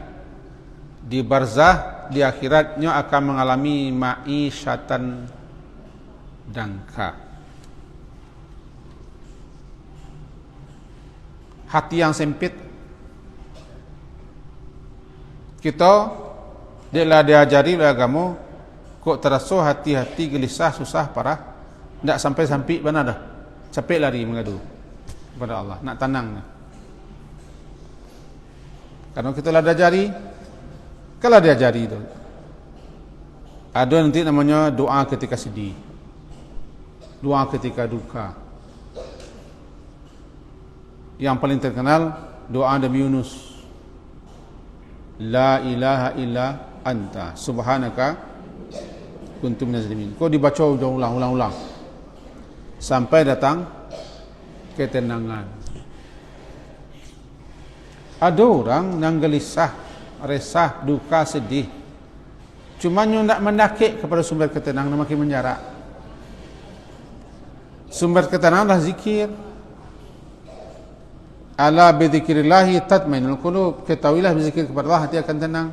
di barzah, di akhiratnya akan mengalami ma'isyatan dangka. Hati yang sempit. Kita dia diajari oleh agama, kok terasa hati-hati gelisah, susah, parah, tidak sampai benar dah. Capek lari mengadu kepada Allah, nak tenang. Karena kita lah diajari, kalau diajari itu ada nanti namanya doa ketika sedih, doa ketika duka. Yang paling terkenal doa Nabi Yunus, la ilaha illa anta subhanaka kuntu minaz zalimin. Kau dibaca ulang-ulang sampai datang ketenangan. Ada orang yang gelisah, resah, duka, sedih, cuma tidak mendakik kepada sumber ketenangan, makin menjarak. Sumber ketenangan adalah zikir. Ala bidzikrillahi tatmainnul qulub. Ketahuilah berzikir kepada Allah, hati akan tenang.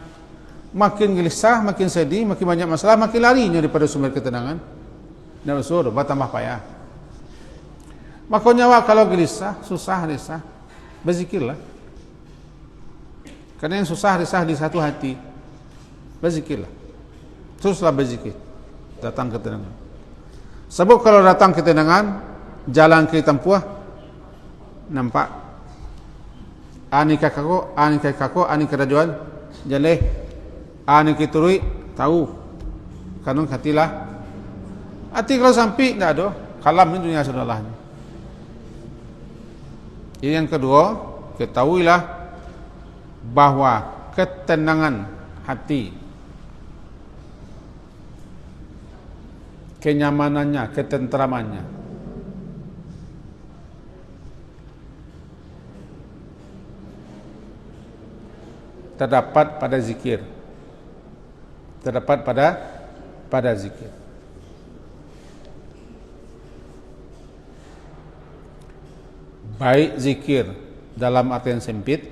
Makin gelisah, makin sedih, makin banyak masalah, makin larinya daripada sumber ketenangan. Dan suruh bertambah payah. Makanya kalau gelisah, susah, resah, berzikirlah. Karena yang susah, resah di satu hati, berzikirlah. Teruslah berzikir, datang ketenangan. Sebab kalau datang ketenangan, jalan ke tempuh, nampak. Ani kakako, ani kerajuan, jaleh, ani kiturui, tahu. Kanun hatilah. Hati kalau sampai, tidak ada. Kalam ini dunia sudahlah. Yang kedua, ketahuilah bahwa ketenangan hati, kenyamanannya, ketenteramannya terdapat pada zikir. Terdapat pada zikir. Baik zikir dalam artian sempit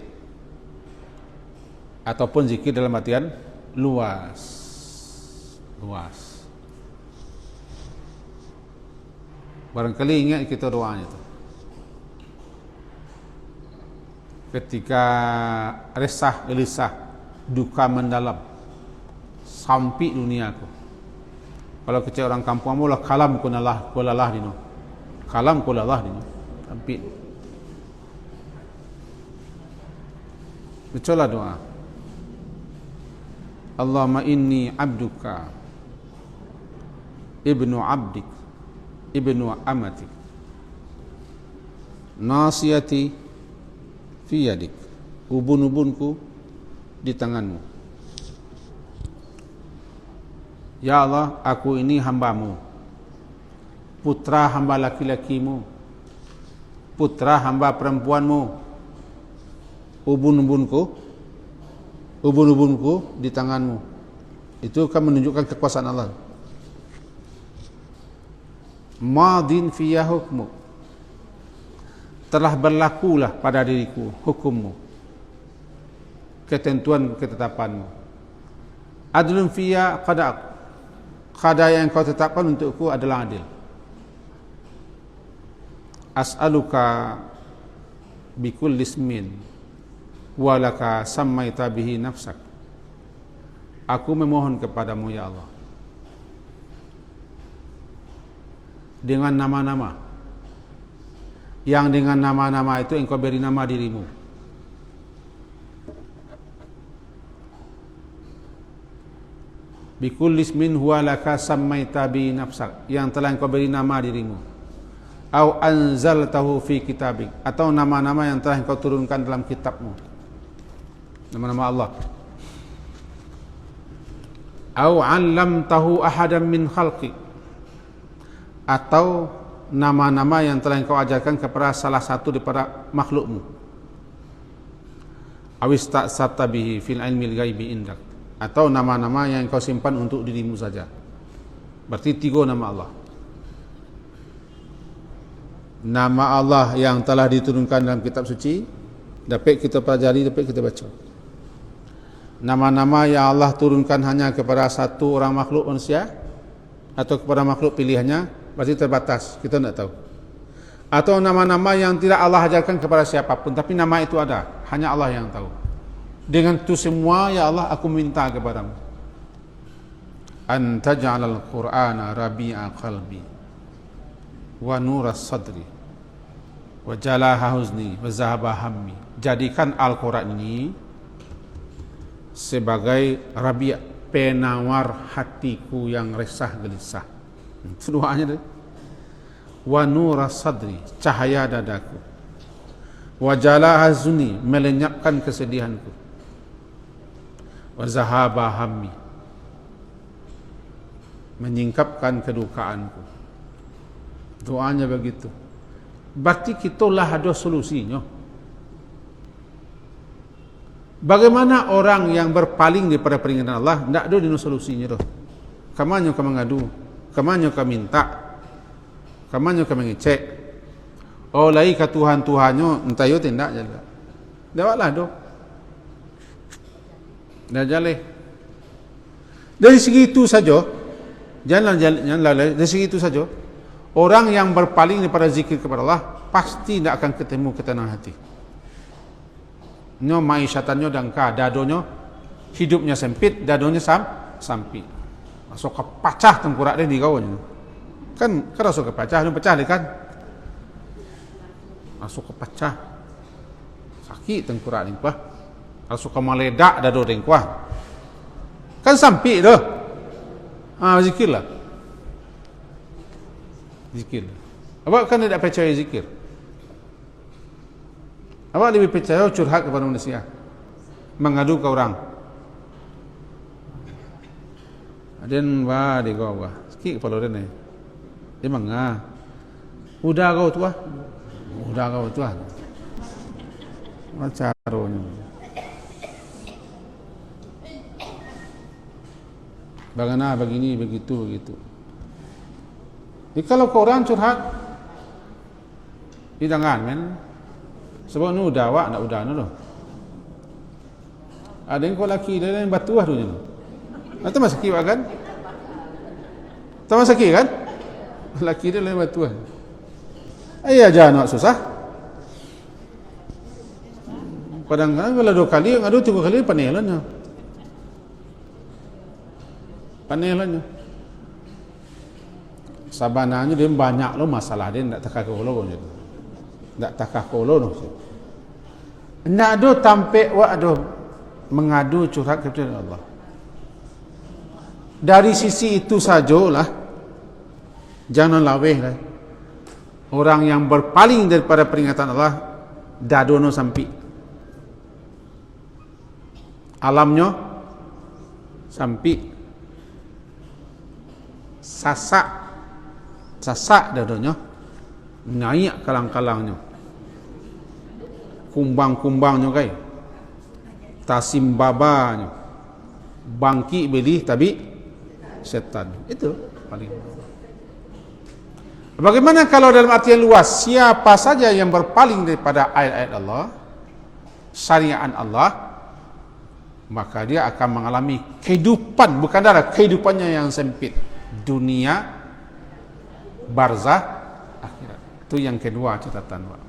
ataupun zikir dalam artian luas. Barangkali ingat kita doanya itu. Ketika resah, gelisah, duka mendalam sampai duniaku. Kalau kecil orang kampung mula kalam kulalah dino. Kalam kulalah dino. Sampai bacalah doa. Allahumma inni abduka ibnu abdik ibnu amatik nasiyati fi yadik, ubun-ubunku di tanganmu. Ya Allah, aku ini hambamu, putra hamba laki-lakimu, putra hamba perempuanmu. Ubun-ubunku di tanganmu. Itu akan menunjukkan kekuasaan Allah. Madin fiyya hukmu, telah berlakulah pada diriku hukummu, ketentuan ketetapanmu. Adlun fiyya qada, qada yang kau tetapkan untukku adalah adil. As'aluka bikulli ismin walaka sammaita bihi nafsak. Aku memohon kepadamu ya Allah dengan nama-nama yang dengan nama-nama itu engkau beri nama dirimu. Bikulli ismin walaka sammaita bihi nafsak, yang telah engkau beri nama dirimu. Au anzaltahu fi kitabik, atau nama-nama yang telah engkau turunkan dalam kitabmu, nama-nama Allah. Au 'allamtahu ahadan min khalqi, atau nama-nama yang telah engkau ajarkan kepada salah satu daripada makhlukmu. Aw ista'sarta bihi fil ilmil ghaibi indak, atau nama-nama yang engkau simpan untuk dirimu saja. Berarti 3 nama Allah. Nama Allah yang telah diturunkan dalam kitab suci, dapat kita pelajari, dapat kita baca. Nama-nama yang Allah turunkan hanya kepada satu orang makhluk manusia atau kepada makhluk pilihannya, berarti terbatas, kita tidak tahu. Atau nama-nama yang tidak Allah ajarkan kepada siapapun, tapi nama itu ada, hanya Allah yang tahu. Dengan itu semua, ya Allah, aku minta kepadamu, an taj'alal Qur'ana rabi'a qalbi wa nuras sadri wa jalaha huzni wa zahaba hammi. Jadikan Al-Quran ini sebagai rabi', penawar hatiku yang resah gelisah. Itu doanya deh. Wa nuras sadri, cahaya dadaku. Wa jalaha huzni, melenyapkan kesedihanku. Wa zahaba hammi, menyingkapkan kedukaanku. Doanya begitu. Berarti kitalah ada solusinya. Bagaimana orang yang berpaling daripada peringatan Allah, tidak ada dino solusinya. Kamanyo ka mengadu, kamanyo ka minta, kamanyo ka mengecek. Oh lai ka Tuhan-Tuhannya, entah yo tindak jaga. Dawatlah do. Dah jaleh. Dari segi itu saja, janganlah dari segi itu saja, orang yang berpaling daripada zikir kepada Allah pasti tidak akan ketemu ketenangan hati. Nyo maisyatannya dangka, dadonya hidupnya sempit, dadonya sampit. Masuk ke pacah tengkorak dia di kawan. Kan masuk ke pacah, dia pecah dia kan. Masuk ke pecah. Sakit tengkorak ni kuah. Masuk ke meledak dado dia kuah. Kan sampit dah. Zikirlah. Zikir. Awak kan tidak percaya zikir. Awak lebih percaya curhat kepada manusia, mengadu ke orang. Aden wah di kau wah, sikit kepala dia ni. Dia mangga. Udah kau tua, udah kau tua. Macam caranya. Bagaimana begini begitu. Jadi kalau kau orang curhat, jangan men. Sebab ni udah awak nak udah tu. Ada yang kau laki dia yang batu tu je. Atau masa sakit kan? Tahu sakit kan? Laki dia lain batu. Ayah jangan nak susah. Kadang-kadang kalau 2 kali, ngadu 3 kali panelannya. Panelannya. Sabananya dia banyak lo masalah dia tak takah kolo je. Tak takah kolo no. Nak ada tampek wa ada mengadu curhat kepada Allah. Dari sisi itu sajalah jangan laweh lah. Orang yang berpaling daripada peringatan Allah dadono sampai alamnya sampai sasak dadonya naik kalang-kalangnya, kumbang-kumbangnya kai, tasim babanya, bangki belih tabi setan. Itu paling. Bagaimana kalau dalam artian luas, siapa saja yang berpaling daripada ayat-ayat Allah, syariat Allah, maka dia akan mengalami kehidupan, bukan darah kehidupannya yang sempit, dunia, barzah, akhirat. Itu yang kedua catatan, Pak.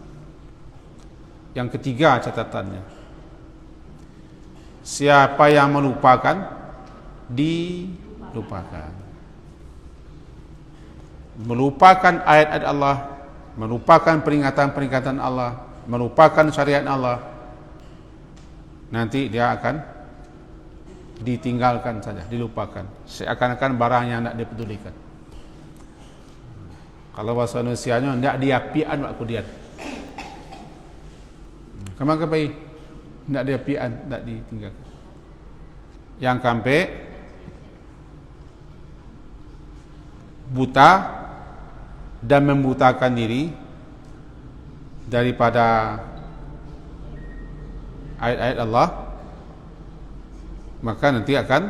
Yang ketiga catatannya, siapa yang melupakan, dilupakan. Melupakan ayat-ayat Allah, melupakan peringatan-peringatan Allah, melupakan syariat Allah, nanti dia akan ditinggalkan saja, dilupakan, seakan-akan barang yang tidak dipedulikan. Kalau bahasa Indonesianya tidak diapian waktu dia. Kemana baik? Tidak diapian, tidak ditinggalkan. Yang sampai buta dan membutakan diri daripada ayat-ayat Allah, maka nanti akan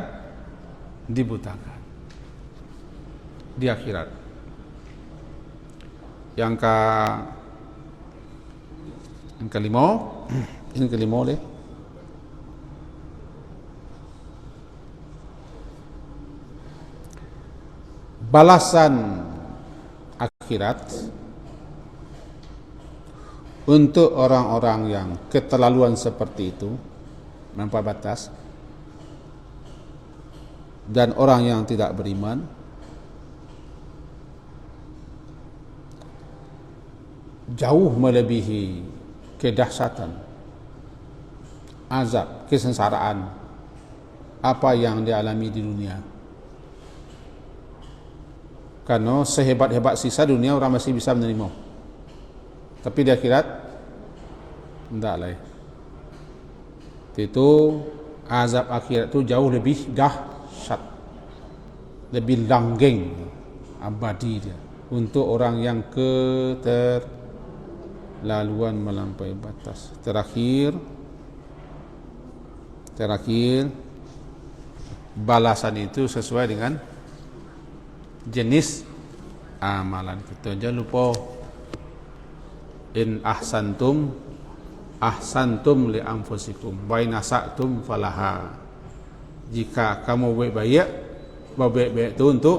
dibutakan di akhirat. Yang kelima, ini kelima deh. Balasan akhirat untuk orang-orang yang keterlaluan seperti itu, melampaui batas, dan orang yang tidak beriman, jauh melebihi kedahsyatan, azab, kesengsaraan apa yang dialami di dunia. Karena sehebat-hebat sisa dunia orang masih bisa menerima, tapi di akhirat tidak lah. Itu azab akhirat itu jauh lebih dahsyat, lebih langgeng, abadi dia untuk orang yang keterlaluan melampaui batas. Terakhir balasan itu sesuai dengan jenis amalan kita. Jangan lupa, in ahsantum li anfusikum wa in asatum falaha. Jika kamu baik-baik, baik-baik itu untuk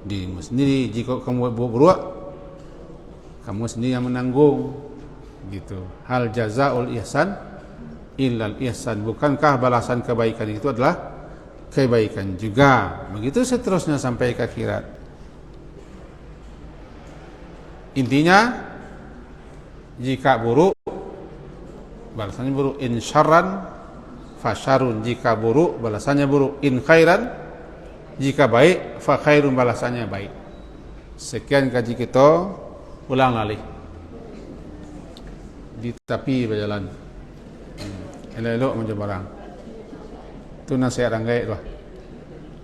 dirimu sendiri. Jika kamu berbuat, kamu sendiri yang menanggung. Gitu. Hal jazaul ihsan illal ihsan. Bukankah balasan kebaikan itu adalah kebaikan juga? Begitu seterusnya sampai ke akhirat. Intinya, jika buruk, balasannya buruk. In syarran fasyarun. Jika buruk, balasannya buruk. In khairan, jika baik, fa khairun, balasannya baik. Sekian kaji kita, ulang lagi di tepi berjalan. Elok-elok macam barang. Itu nasihat anggai tu.